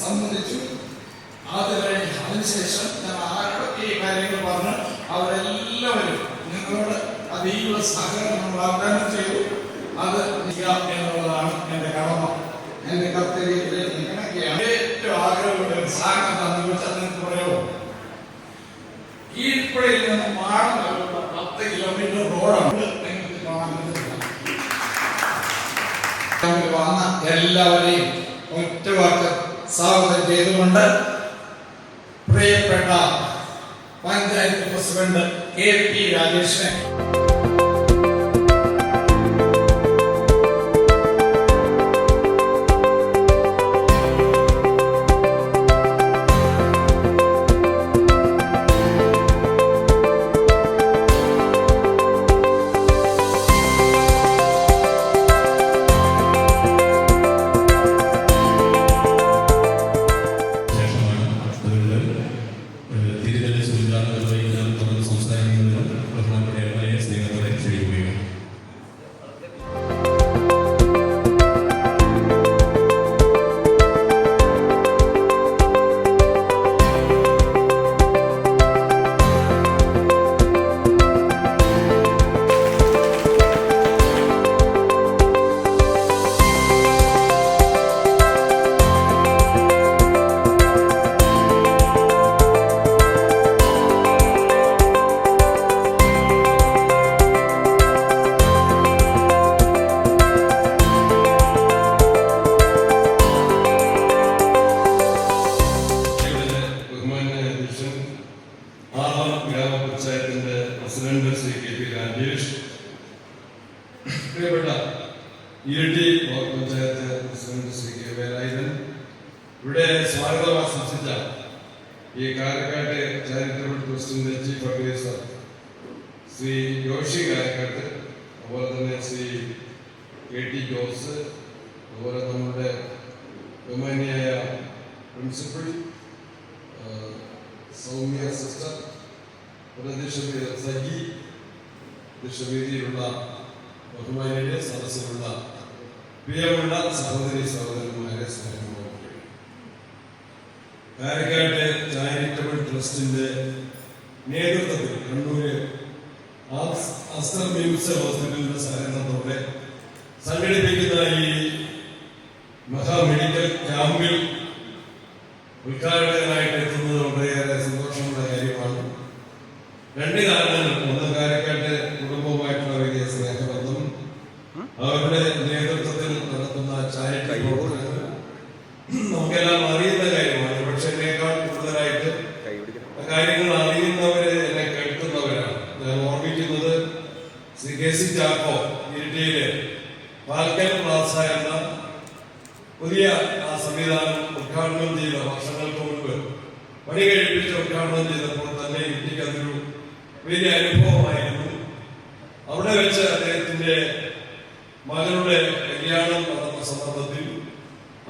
സംബന്ധിച്ചു. അതിനുശേഷം ഞാൻ ആരോടൊക്കെ ഈ കാര്യങ്ങൾ പറഞ്ഞ് അവരെല്ലാവരും നിങ്ങളോട് അതീവ സഹകരണം വാഗ്ദാനം ചെയ്തു. അത് ചെയ്യാം എന്നുള്ളതാണ് എന്റെ കടമ, എന്റെ കർത്തവ്യത്തിലേക്ക് നിൽക്കണൊക്കെയാണ്. ഏറ്റവും ആഗ്രഹമുള്ള ഒരു സാധനം എന്താണെന്ന് ചോദിച്ചാൽ നിങ്ങൾക്ക് പറയാമോ? കീഴ്പ്പുഴയിൽ നിന്ന് മാളം 10 കിലോമീറ്റർ റോഡാണ്. നിങ്ങൾക്ക് കാണാൻ വന്ന എല്ലാവരെയും ഒറ്റ വാക്ക് സ്വാഗതം ചെയ്തുകൊണ്ട് പ്രിയപ്പെട്ട പഞ്ചായത്ത് പ്രസിഡന്റ് KP രാജേഷിനെ ഗ്രാമപഞ്ചായത്തിന്റെ പ്രസിഡന്റ് ശ്രീ KP രാജേഷ്, പ്രിയപ്പെട്ട ഇരട്ടി block panchayat president Shri K Velayudhan, ഇവിടെ സ്വാഗതം ആശംസിച്ച ഈ കാരക്കാട്ടെ ചാരിറ്റബിൾ ട്രസ്റ്റിന്റെ ചീഫ് അഡ്വൈസർ ശ്രീ ജോഷി കാരക്കാട്ട്, അതുപോലെ തന്നെ ശ്രീ KT ജോസ്, അതുപോലെ നമ്മുടെ ബഹുമാന്യായ പ്രിൻസിപ്പൽ സൗമ്യ സിസ്റ്റർ, സജി, ദൃശ്യവേദിയിലുള്ള ബഹുമാന്യരുടെ സദസ്സിലുള്ള പ്രിയമുള്ള സഹോദരി സഹോദരന്മാരെ, സ്നേഹമുള്ളവരെ, കാരക്കാട്ടെ ചാരിറ്റബിൾ ട്രസ്റ്റിന്റെ നേതൃത്വത്തിൽ കണ്ണൂര് അസ്തർ മിംസ് ഹോസ്പിറ്റലിന്റെ സഹകരണത്തോടെ സംഘടിപ്പിക്കുന്ന ഈ മഹാ മെഡിക്കൽ ക്യാമ്പിൽ ഉദ്ഘാടകനായിട്ട് എത്തുന്നത് വളരെയേറെ സന്തോഷമുള്ള കാര്യമാണ്. 2 കാരണങ്ങൾ. ഒന്ന്, കാരക്കാട്ടെ കുടുംബവുമായിട്ടുള്ള വലിയ സ്നേഹബന്ധം, അവരുടെ നേതൃത്വത്തിൽ നടത്തുന്ന ചാരിറ്റി പ്രവർത്തനങ്ങൾ നമുക്കെല്ലാം അറിയുന്ന കാര്യമാണ്. പക്ഷെ എന്നേക്കാൾ കൂടുതലായിട്ട് കാര്യങ്ങൾ അറിയുന്നവരെ എന്നെ കേൾക്കുന്നവരാണ്. ഞാൻ ഓർമ്മിക്കുന്നത് ശ്രീ KC ചാക്കോ ഇരിട്ടിയിലെ പാൽക്കൽ പ്ലാസ എന്ന പുതിയ സംവിധാനം ഉദ്ഘാടനം ചെയ്ത വർഷങ്ങൾക്ക് മുൻപ് പണി കഴിപ്പിച്ച് ഉദ്ഘാടനം ചെയ്തപ്പോൾ തന്നെ എനിക്ക് അതൊരു വലിയ അനുഭവമായിരുന്നു. അവിടെ വെച്ച് അദ്ദേഹത്തിന്റെ മകളുടെ കല്യാണം നടന്ന സന്ദർഭത്തിൽ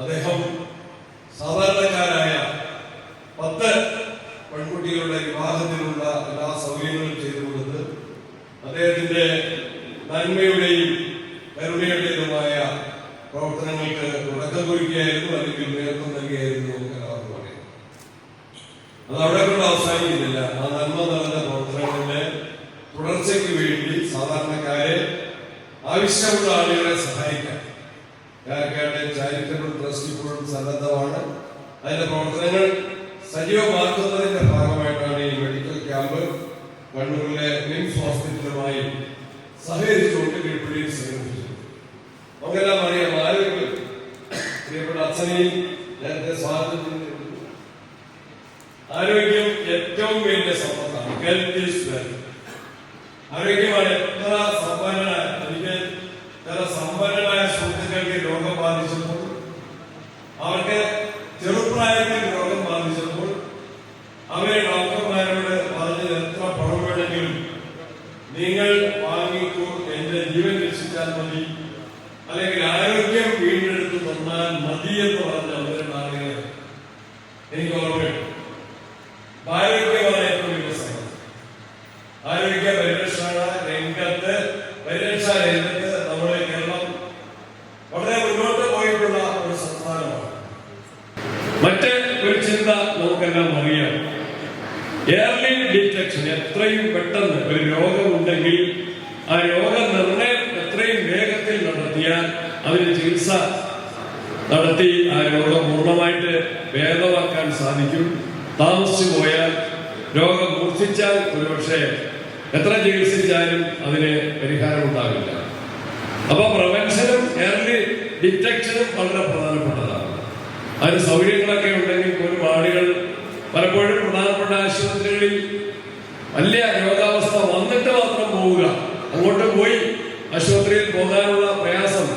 അദ്ദേഹം സാധാരണക്കാരായ 10 പെൺകുട്ടികളുടെ വിവാഹത്തിനുള്ള എല്ലാ സൗകര്യങ്ങളും ചെയ്തു കൊടുത്ത് അദ്ദേഹത്തിന്റെ നന്മയുടെയും കരുണയുടേതുമായ പ്രവർത്തനങ്ങൾക്ക് തുടക്കം കുറിക്കുകയായിരുന്നു, അല്ലെങ്കിൽ നേതൃത്വം നൽകിയായിരുന്നു എല്ലാവർക്കും അറിയാം. അത് അവിടെ കൊണ്ട് അവസാനിക്കുന്നില്ല. ആ നന്മ നടന്ന പ്രവർത്തനങ്ങളുടെ തുടർച്ചയ്ക്ക് വേണ്ടി സാധാരണക്കാരെ, ആവശ്യമുള്ള ആളുകളെ സഹായിക്കാൻ കാരക്കാട്ടെ ചാരിറ്റബിൾ ട്രസ്റ്റ് ഇപ്പോഴും സന്നദ്ധമാണ്. അതിന്റെ പ്രവർത്തനങ്ങൾ സജീവമാക്കുന്നതിന്റെ ഭാഗമായിട്ടാണ് ഈ മെഡിക്കൽ ക്യാമ്പ് കണ്ണൂരിലെ മിംസ് ഹോസ്പിറ്റലുമായി സഹകരിച്ചുകൊണ്ട് കീഴ്പ്പള്ളിയിൽ സംഘടിപ്പിച്ചു. നമുക്കെല്ലാം അറിയാം, ആരോഗ്യം പ്രിയപ്പെട്ട അച്ഛനെയും നേരത്തെ സ്വാഗതം ചെയ്തിട്ടുണ്ട്. ആരോഗ്യം ഏറ്റവും വലിയ സമ്പത്താണ്. Health is wealth. ആരോഗ്യമാണ്. എത്ര സമ്പന്നനായ, എനിക്ക് ചില സമ്പന്നനായ സുഹൃത്തുക്കൾക്ക് രോഗം ബാധിച്ചപ്പോൾ, അവർക്ക് ചെറുപ്രായത്തിൽ രോഗം ബാധിച്ചപ്പോൾ അവരെ ഡോക്ടർമാരോട് പറഞ്ഞത് എത്ര പണം വേണമെങ്കിലും നിങ്ങൾ വാങ്ങിക്കൂ, എന്റെ ജീവൻ രക്ഷിച്ചാൽ മതി, അല്ലെങ്കിൽ ആരോഗ്യം വീണ്ടെടുത്ത് തന്നാൽ മതി എന്ന് പറഞ്ഞ അവരുടെ ആളുകളെ എനിക്ക് ഓർമ്മയുണ്ട്. ആരോഗ്യമാണ് ഏറ്റവും വലിയ സംഗതി. ആരോഗ്യ പരിരക്ഷണ രംഗത്ത് നമ്മുടെ കേരളം വളരെ മുന്നോട്ട് പോയിട്ടുള്ള ഒരു സംസ്ഥാനമാണ്. മറ്റേ ഒരു ചിന്ത നമുക്കെല്ലാം അറിയാം, ഏർലി ഡിറ്റക്ഷൻ, എത്രയും പെട്ടെന്ന് ഒരു രോഗമുണ്ടെങ്കിൽ ആ രോഗനിർണയം എത്രയും വേഗത്തിൽ നടത്തിയാൽ അതിന് ചികിത്സ നടത്തി ആ രോഗം പൂർണ്ണമായിട്ട് ഭേദമാക്കാൻ സാധിക്കും. താമസിച്ചു പോയാൽ രോഗം മൂർച്ഛിച്ചാൽ ഒരുപക്ഷെ എത്ര ചികിത്സിച്ചാലും അതിന് പരിഹാരം ഉണ്ടാവില്ല. അപ്പൊ പ്രിവെൻഷനും ഏർലി ഡിറ്റക്ഷനും വളരെ പ്രധാനപ്പെട്ടതാണ്. അതിന് സൗകര്യങ്ങളൊക്കെ ഉണ്ടെങ്കിൽ പോലും ആളുകൾ പലപ്പോഴും പ്രധാനപ്പെട്ട ആശുപത്രികളിൽ വലിയ രോഗാവസ്ഥ വന്നിട്ട് മാത്രം പോവുക, അങ്ങോട്ട് പോയി ആശുപത്രിയിൽ പോകാനുള്ള പ്രയാസം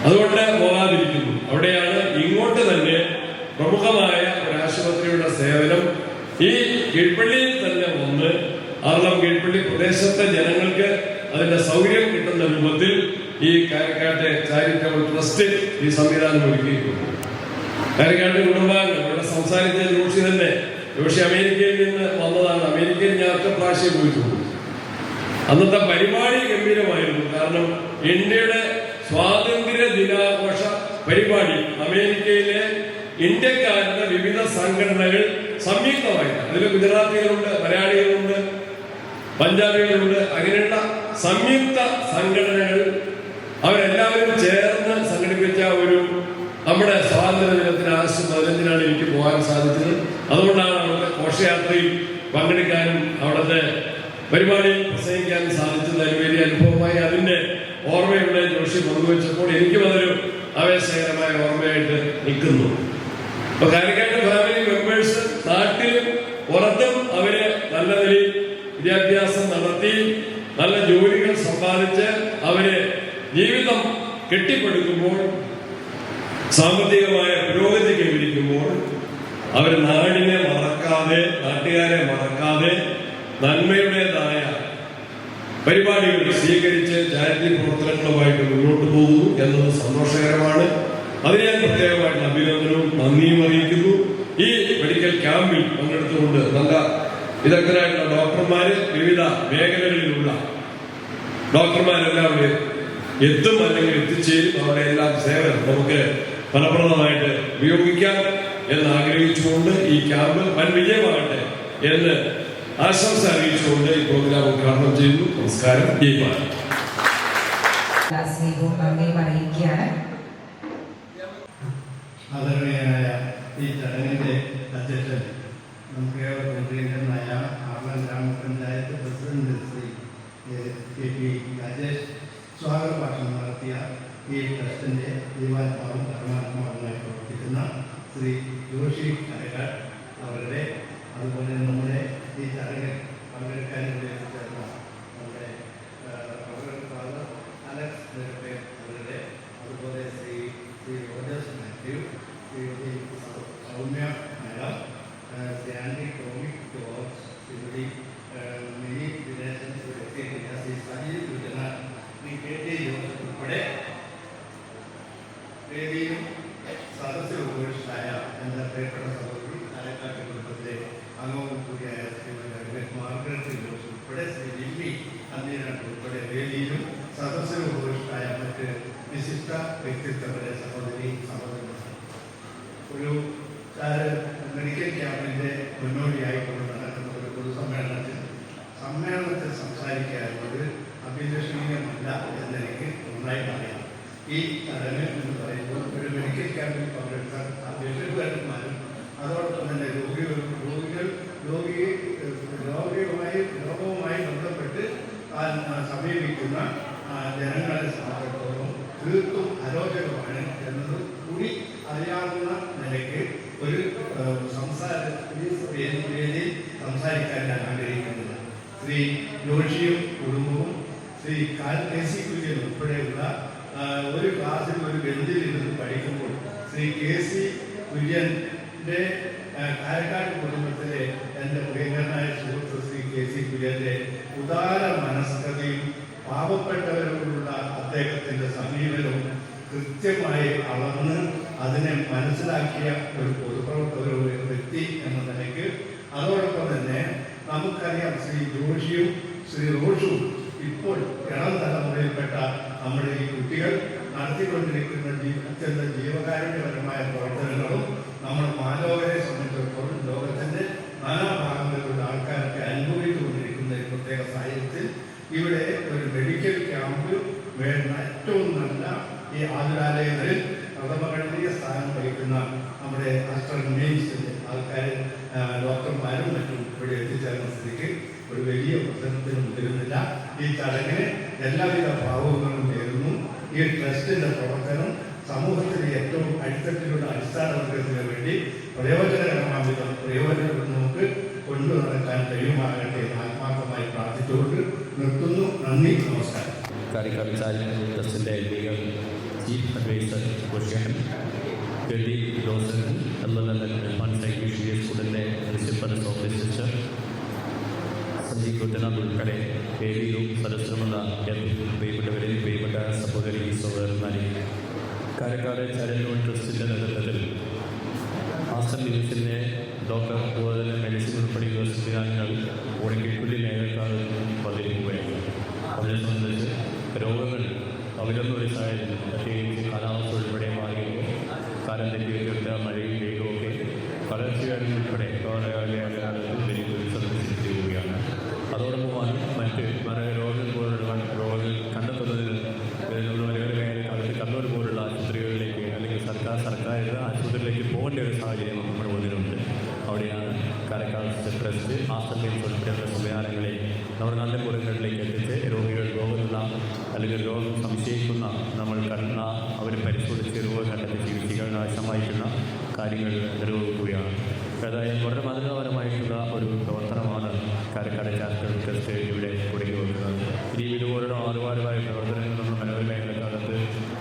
അതുകൊണ്ട് പോകാതിരിക്കുന്നു. അവിടെയാണ് ഇങ്ങോട്ട് തന്നെ പ്രമുഖമായ ഒരു ആശുപത്രിയുടെ സേവനം ഈ കീഴ്പള്ളിയിൽ തന്നെ വന്ന് ആർളം കീഴ്പള്ളി പ്രദേശത്തെ ജനങ്ങൾക്ക് അതിന്റെ സൗകര്യം കിട്ടുന്ന രൂപത്തിൽ ഈ കാരക്കാട്ടെ ചാരിറ്റബിൾ ട്രസ്റ്റ് ഈ സംവിധാനം ഒരുക്കിയിട്ടുണ്ട്. കാരക്കാട്ട് കുടുംബാംഗങ്ങൾ ഇവിടെ സംസാരിച്ച ജോഷി തന്നെ, ജോഷി അമേരിക്കയിൽ നിന്ന് വന്നതാണ്. അമേരിക്കയിൽ ഞാൻ ഒറ്റ പ്രാവശ്യം പോയിട്ടുണ്ട്. അന്നത്തെ പരിപാടി ഗംഭീരമായിരുന്നു. കാരണം ഇന്ത്യയുടെ സ്വാതന്ത്ര്യ ദിനാഘോഷ പരിപാടി അമേരിക്കയിലെ ഇന്ത്യക്കാരുടെ വിവിധ സംഘടനകൾ സംയുക്തമായിട്ട്, അതിൽ ഗുജറാത്തികളുണ്ട്, മലയാളികളുണ്ട്, പഞ്ചാബികളുണ്ട്, അങ്ങനെയുള്ള സംയുക്ത സംഘടനകൾ അവരെല്ലാവരും ചേർന്ന് സംഘടിപ്പിച്ച ഒരു നമ്മുടെ സ്വാതന്ത്ര്യ ദിനത്തിന് ആഗസ്റ്റ് 15-നാണ് എനിക്ക് പോകാൻ സാധിച്ചത്. അതുകൊണ്ടാണ് അവിടുത്തെ ഘോഷയാത്രയിൽ പങ്കെടുക്കാനും അവിടുത്തെ പരിപാടിയിൽ പ്രസംഗിക്കാനും സാധിച്ചത്. അതിന് വലിയ അനുഭവമായി അതിന്റെ ഓർമ്മയുടെ ജോഷി പങ്കുവെച്ചപ്പോൾ എനിക്കും അതൊരു ആവേശകരമായ ഓർമ്മയായിട്ട് നിൽക്കുന്നു. അപ്പൊ കാലിക്കാട്ട് ഫാമിലി മെമ്പേഴ്സ് നാട്ടിലും പുറത്തും അവര് നല്ല നിലയിൽ വിദ്യാഭ്യാസം നടത്തി നല്ല ജോലികൾ സമ്പാദിച്ച് അവര് ജീവിതം കെട്ടിപ്പടുക്കുമ്പോൾ, സാമ്പത്തികമായ പുരോഗതി കൈവരിക്കുമ്പോൾ അവർ നാടിനെ മറക്കാതെ, നാട്ടുകാരെ മറക്കാതെ നന്മയുടേതായ പരിപാടികൾ സ്വീകരിച്ച് ചാരിറ്റി പ്രവർത്തനങ്ങളുമായിട്ട് മുന്നോട്ട് പോകുന്നു എന്നത് സന്തോഷകരമാണ്. അതിന് ഞാൻ പ്രത്യേകമായിട്ട് അഭിനന്ദനവും നന്ദിയും അറിയിക്കുന്നു. ഈ മെഡിക്കൽ ക്യാമ്പിൽ പങ്കെടുത്തുകൊണ്ട് നല്ല വിദഗ്ധരായിട്ടുള്ള ഡോക്ടർമാര്, വിവിധ മേഖലകളിലുള്ള ഡോക്ടർമാരെല്ലാം എത്തും അല്ലെങ്കിൽ എത്തിച്ചേരും. അവരുടെ എല്ലാം സേവനം നമുക്ക് ഫലപ്രദമായിട്ട് ഉപയോഗിക്കാം എന്ന് ആഗ്രഹിച്ചുകൊണ്ട് ഈ ക്യാമ്പ് വൻ വിജയമാകട്ടെ എന്ന് ആശംസ അറിയിച്ചുകൊണ്ട് ഈ പ്രോഗ്രാം ഉദ്ഘാടനം ചെയ്യുന്നു. നമസ്കാരം. സ്നേഹവും നന്ദിയും അറിയിക്കുകയാണ്. ആദരണീയനായ ഈ ചടങ്ങിന്റെ അധ്യക്ഷൻ നമുക്ക് പ്രിയങ്കരനായ ആർളം ഗ്രാമപഞ്ചായത്ത് പ്രസിഡന്റ് ശ്രീ KP രാജേഷ് സ്വാഗത ഭാഷണം നടത്തിയ ഈ ട്രസ്റ്റിന്റെ ദൈവാത്മാവും ധർമാത്മാവുമായി പ്രവർത്തിക്കുന്ന ശ്രീ ജോഷി കരകാട് അവരുടെ, അതുപോലെ നമ്മുടെ ഈ ചടങ്ങിൽ പങ്കെടുക്കാൻ ചേർന്ന നമ്മുടെ ഫാദർ അലക്സ് അവരുടെ, അതുപോലെ Shri Rogers Mathew, Shrimati Saumya madam, Shri Andy Tommy George, Shrimati Mini Dineshan, Shri Sajeev Gujaran, Shri KT George ഉൾപ്പെടെ വേദിയിലും സദസ്സിൽ ഉപേക്ഷിച്ചായ എൻ്റെ പ്രിയപ്പെട്ട സഹോദരി പാലക്കാട് കുടുംബത്തിലെ അംഗവും കൂടിയായ ശ്രീമതി മാർഗരറ്റ് ജോർജ് ഉൾപ്പെടെ ശ്രീ ലില്ലി അന്നീരാൻ ഉൾപ്പെടെ വേദിയിലും സദസ്സിൽ ഉപേക്ഷിച്ചായ മറ്റ് വിശിഷ്ട വ്യക്തിത്വങ്ങളുടെ സഹോദരന്മാർ, ഒരു മെഡിക്കൽ ക്യാമ്പിന്റെ മുന്നോടിയായിക്കൊണ്ട് നടക്കുന്ന ഒരു പൊതുസമ്മേളനത്തിൽ സംസാരിക്കാറുള്ളത് അഭിലഷണീയമല്ല എന്നെനിക്ക് നന്നായിട്ട് അറിയാം. ഈ ചടങ്ങ് എന്ന് പറയുമ്പോൾ ഒരു മെഡിക്കൽ ക്യാമ്പിൽ പങ്കെടുത്ത ബിഷപ്പുകാരന്മാരും അതോടൊപ്പം തന്നെ രോഗവുമായി ബന്ധപ്പെട്ട് സമീപിക്കുന്ന ജനങ്ങളെ സംബന്ധിച്ചിടത്തോളം തീർത്തും അരോചകമാണ് എന്നത് കൂടി അറിയാവുന്ന നിലയ്ക്ക് ഒരു വേദിയിൽ സംസാരിക്കാൻ ഞാൻ ആഗ്രഹിക്കുന്നില്ല. ശ്രീ ജോഷിയും കുടുംബവും ശ്രീ KC കുര്യൻ ഉൾപ്പെടെയുള്ള ഒരു ക്ലാസ്സിൽ ഒരു ബെഞ്ചിൽ ഇരുന്ന് പഠിക്കുമ്പോൾ ശ്രീ KC കുര്യന്റെ കാരക്കാട് കുടുംബത്തിലെ എൻ്റെ പ്രിയങ്കരനായ സുഹൃത്ത് ശ്രീ KC കുര്യന്റെ ഉദാര മനസ്കതയും പാവപ്പെട്ടവരോടുള്ള അദ്ദേഹത്തിന്റെ സമീപനവും കൃത്യമായി അളന്ന് അതിനെ മനസ്സിലാക്കിയ ഒരു പൊതുപ്രവർത്തക ഒരു വ്യക്തി എന്ന നിലയ്ക്ക്, അതോടൊപ്പം തന്നെ നമുക്കറിയാം ശ്രീ ജോഷിയും ശ്രീ റോഷും ഇപ്പോൾ ഇളം തലമുറയിൽപ്പെട്ട നമ്മുടെ ഈ കുട്ടികൾ നടത്തിക്കൊണ്ടിരിക്കുന്ന അത്യന്തം ജീവകാരുണ്യപരമായ പ്രവർത്തനങ്ങളും നമ്മുടെ ആസ്റ്റർ മെയിൻസിൻ്റെ ആൾക്കാർ ഡോക്ടർമാരും മറ്റും ഇവിടെ എത്തിച്ചേർന്ന സ്ഥിതിക്ക് ഒരു വലിയ പ്രശ്നത്തിന് മുതിരുന്നില്ല. ഈ ചടങ്ങിന് എല്ലാവിധ ഭാവങ്ങളും നേരുന്നു. ഈ ട്രസ്റ്റിൻ്റെ പ്രവർത്തനം സമൂഹത്തിലെ ഏറ്റവും അടിത്തട്ടിലുള്ള അടിസ്ഥാന വർഗത്തിന് വേണ്ടി പ്രയോജനകരമായ വിധം പ്രയോജനങ്ങൾക്ക് കൊണ്ടു നടക്കാൻ കഴിയുമാകട്ടെ എന്ന് ആത്മാർത്ഥമായി പ്രാർത്ഥിച്ചുകൊണ്ട് നിർത്തുന്നു. നന്ദി, നമസ്കാരം. കാരിക്കാട് ചാരിറ്റബിൾ ട്രസ്റ്റിൻ്റെ ലീഗൽ ചീഫ് അഡ്വൈസർ റോസൻ അതുപോലെ തന്നെ ഫണ്ട് സെക്രട്ടറി സ്കൂളിൻ്റെ പ്രിൻസിപ്പൽ ഓഫീസർ സഞ്ജീവ് കുട്ടനാഥ് ഉൾപ്പെടെ വേദിയിലും സദസ്സുമുള്ള പ്രിയപ്പെട്ടവരെയും പ്രിയപ്പെട്ട സഹോദരി സഹോദരന്മാരെ, കാരക്കാട് ചാരിറ്റബിൾ ട്രസ്റ്റിൻ്റെ നേതൃത്വത്തിൽ ആസ്റ്റർ ഡിവിഷൻ്റെ ഡോക്ടർ അതുപോലെ തന്നെ മെഡിസിൻ ഉൾപ്പെടെയുള്ള സംവിധാനങ്ങൾ ഓടിക്കിട്ടുള്ളി മേഖലക്കാരിൽ വന്നിരിക്കുകയാണ്. അതിനെ സംബന്ധിച്ച് രോഗങ്ങൾ അവരൊന്നും ഒരു സാഹചര്യം പ്രത്യേകിച്ച് കാലാവസ്ഥ ഉൾപ്പെടെ മാറിയപ്പോൾ കാലം തെറ്റിവെച്ചിട്ട് മഴയും വെയിലും ഒക്കെ പകർച്ചവ്യാധി ഉൾപ്പെടെ വലിയ പ്രതിസന്ധി സൃഷ്ടിക്കുകയാണ്. അതോടൊപ്പമാണ് മറ്റ് രോഗങ്ങൾ പോലുള്ള രോഗങ്ങൾ കണ്ടെത്തുന്നതിന് കണ്ണൂർ പോലുള്ള ആശുപത്രികളിലേക്ക് അല്ലെങ്കിൽ സർക്കാർ ആശുപത്രിയിലേക്ക് പോകേണ്ട ഒരു സാഹചര്യം നമ്മുടെ മുന്നിലുണ്ട്. അവിടെയാണ് കാരക്കാട് ട്രസ്റ്റ് ആസ്റ്റർ മെയിൻസ് ഉൾപ്പെടെയുള്ള സംവിധാനങ്ങളെ നമ്മുടെ നല്ല പുറങ്ങളിലേക്ക് എത്തിച്ച് രോഗമുള്ള അല്ലെങ്കിൽ രോഗം സംശയിക്കുന്ന നമ്മൾ കണ്ട അവരെ പരിശോധിച്ച് രോഗഘട്ടത്തിൽ ചികിത്സിക്കാൻ ആവശ്യമായിട്ടുള്ള കാര്യങ്ങൾ നിർവഹിക്കുകയാണ്. അതായത് വളരെ മാതൃകാപരമായിട്ടുള്ള ഒരു പ്രവർത്തനമാണ് കാരക്കാട് ചാരിറ്റബിൾ ട്രസ്റ്റ് ഇവിടെ തുടങ്ങി വെക്കുന്നത്. ഇനി ഇതുപോലുള്ള ആറുപാടുമായ പ്രവർത്തനങ്ങൾ നമ്മൾ മനോരമേഖലക്കാലത്ത്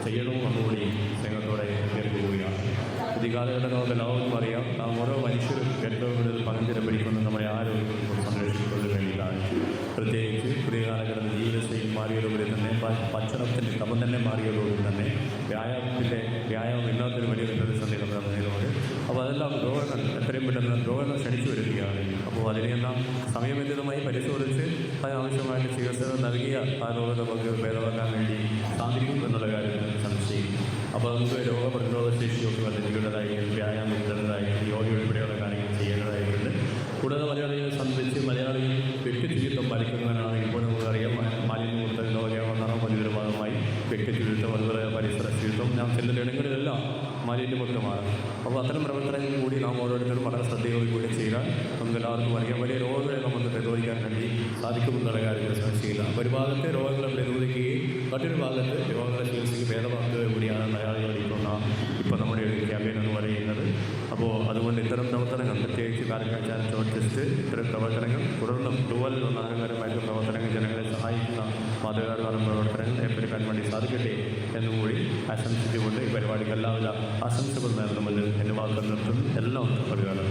ചെയ്യണമെന്നുകൂടി സ്നേഹത്തോടെ കേൾക്കുകയാണ്. ഈ കാലഘട്ടം നമുക്ക് എല്ലാവർക്കും അറിയാം, നാം ഓരോ മനുഷ്യരും ഏറ്റവും കൂടുതൽ പങ്കുചേരം പിടിക്കുന്നത് നമ്മുടെ ആരോഗ്യം സംരക്ഷിക്കുന്നതിന് വേണ്ടിയിട്ടാണ്. പ്രത്യേകിച്ച് പുതിയ കാലഘട്ടത്തിൽ ജീവിതശൈലി മാറിയതോടെ തന്നെ ഭക്ഷണത്തിൻ്റെ ക്രമം തന്നെ മാറിയതോടെ തന്നെ വ്യായാമം ഇല്ലാത്തൊരു വലിയ പ്രതിസന്ധി നമ്മൾ നേരിടുന്നുണ്ട്. അപ്പോൾ അതെല്ലാം രോഗങ്ങൾ എത്രയും പെട്ടെന്ന് രോഗങ്ങൾ ക്ഷണിച്ചു വരികയാണ്. അപ്പോൾ അതിനെല്ലാം സമയബന്ധിതമായി പരിശോധിച്ച് അതിനാവശ്യമായിട്ട് ചികിത്സകൾ നൽകിയ ആ രോഗം നമുക്ക് ഭേദമാക്കാൻ വേണ്ടി സാധിക്കും എന്നുള്ള കാര്യത്തിൽ സംശയം. അപ്പോൾ നമുക്ക് രോഗപ്രതിരോധ ശേഷിയൊക്കെ വർദ്ധിപ്പിക്കേണ്ടതായിരിക്കും, വ്യായാമം ഇടേണ്ടതായിരിക്കും, യോഗ ഉൾപ്പെടെയുള്ള കാര്യങ്ങൾ ചെയ്യേണ്ടതായിട്ടുണ്ട്. കൂടാതെ മലയാളികളെ സംബന്ധിച്ച് മലയാളികൾ വ്യക്തിശുചിത്വം പാലിക്കുന്നതിനാണ് ഇപ്പോൾ നമുക്കറിയാം മാലിന്യം കൊടുത്ത ലോകവന്നാണ് വലിയൊരു ഭാഗമായി വ്യക്തിശുചിത്വം അതുപോലെ പരിസര ശുചിത്വം നാം ചെല്ലുന്ന ഇടങ്ങളിലെല്ലാം മാലിന്യമുക്തമാണ്. അപ്പോൾ അത്തരം പ്രവർത്തനങ്ങൾ കൂടി നാം ഓരോരുത്തരും വളരെ ശ്രദ്ധയോടെ കൂടി ചെയ്താൽ നമുക്ക് എല്ലാവർക്കും അറിയാം വലിയ രോഗങ്ങളെ നമുക്ക് പ്രതിരോധിക്കാൻ വേണ്ടി സാധിക്കുമെന്നുള്ള കാര്യത്തിൽ സംശയമില്ല. ഒരു ഭാഗത്തെ രോഗങ്ങളെ പ്രതിരോധിക്കുകയും മറ്റൊരു ഭാഗത്ത് രോഗങ്ങളെ ചികിത്സയ്ക്ക് ഭേദമാക്കുക കൂടിയാണ് മലയാളികൾ ഇപ്പോൾ നമ്മുടെ ഒരു ക്യാമ്പയിൻ എന്ന് പറയുന്നത്. അപ്പോൾ അതുകൊണ്ട് ഇത്തരം പ്രവർത്തനങ്ങൾ പ്രത്യേകിച്ച് കാരക്കാട് ചാരിറ്റബിൾ ട്രസ്റ്റ് ഇത്തരം പ്രവർത്തനങ്ങൾ തുടർന്നും ഇതുപോലെ അലങ്കാരമായിട്ടുള്ള പ്രവർത്തനങ്ങൾ ജനങ്ങളെ സഹായിക്കുന്ന മാതൃകാപരമായ പ്രവർത്തനങ്ങൾ ഏർപ്പെടുത്താൻ വേണ്ടി സാധിക്കട്ടെ എന്നുകൂടി ആശംസിച്ചുകൊണ്ട് ഈ പരിപാടിക്ക് എല്ലാവിധ ആശംസകൾ നേർന്നുകൊണ്ട് എൻ്റെ വാക്കുകൾ നിർത്തുന്നു. എല്ലാം പരിപാടി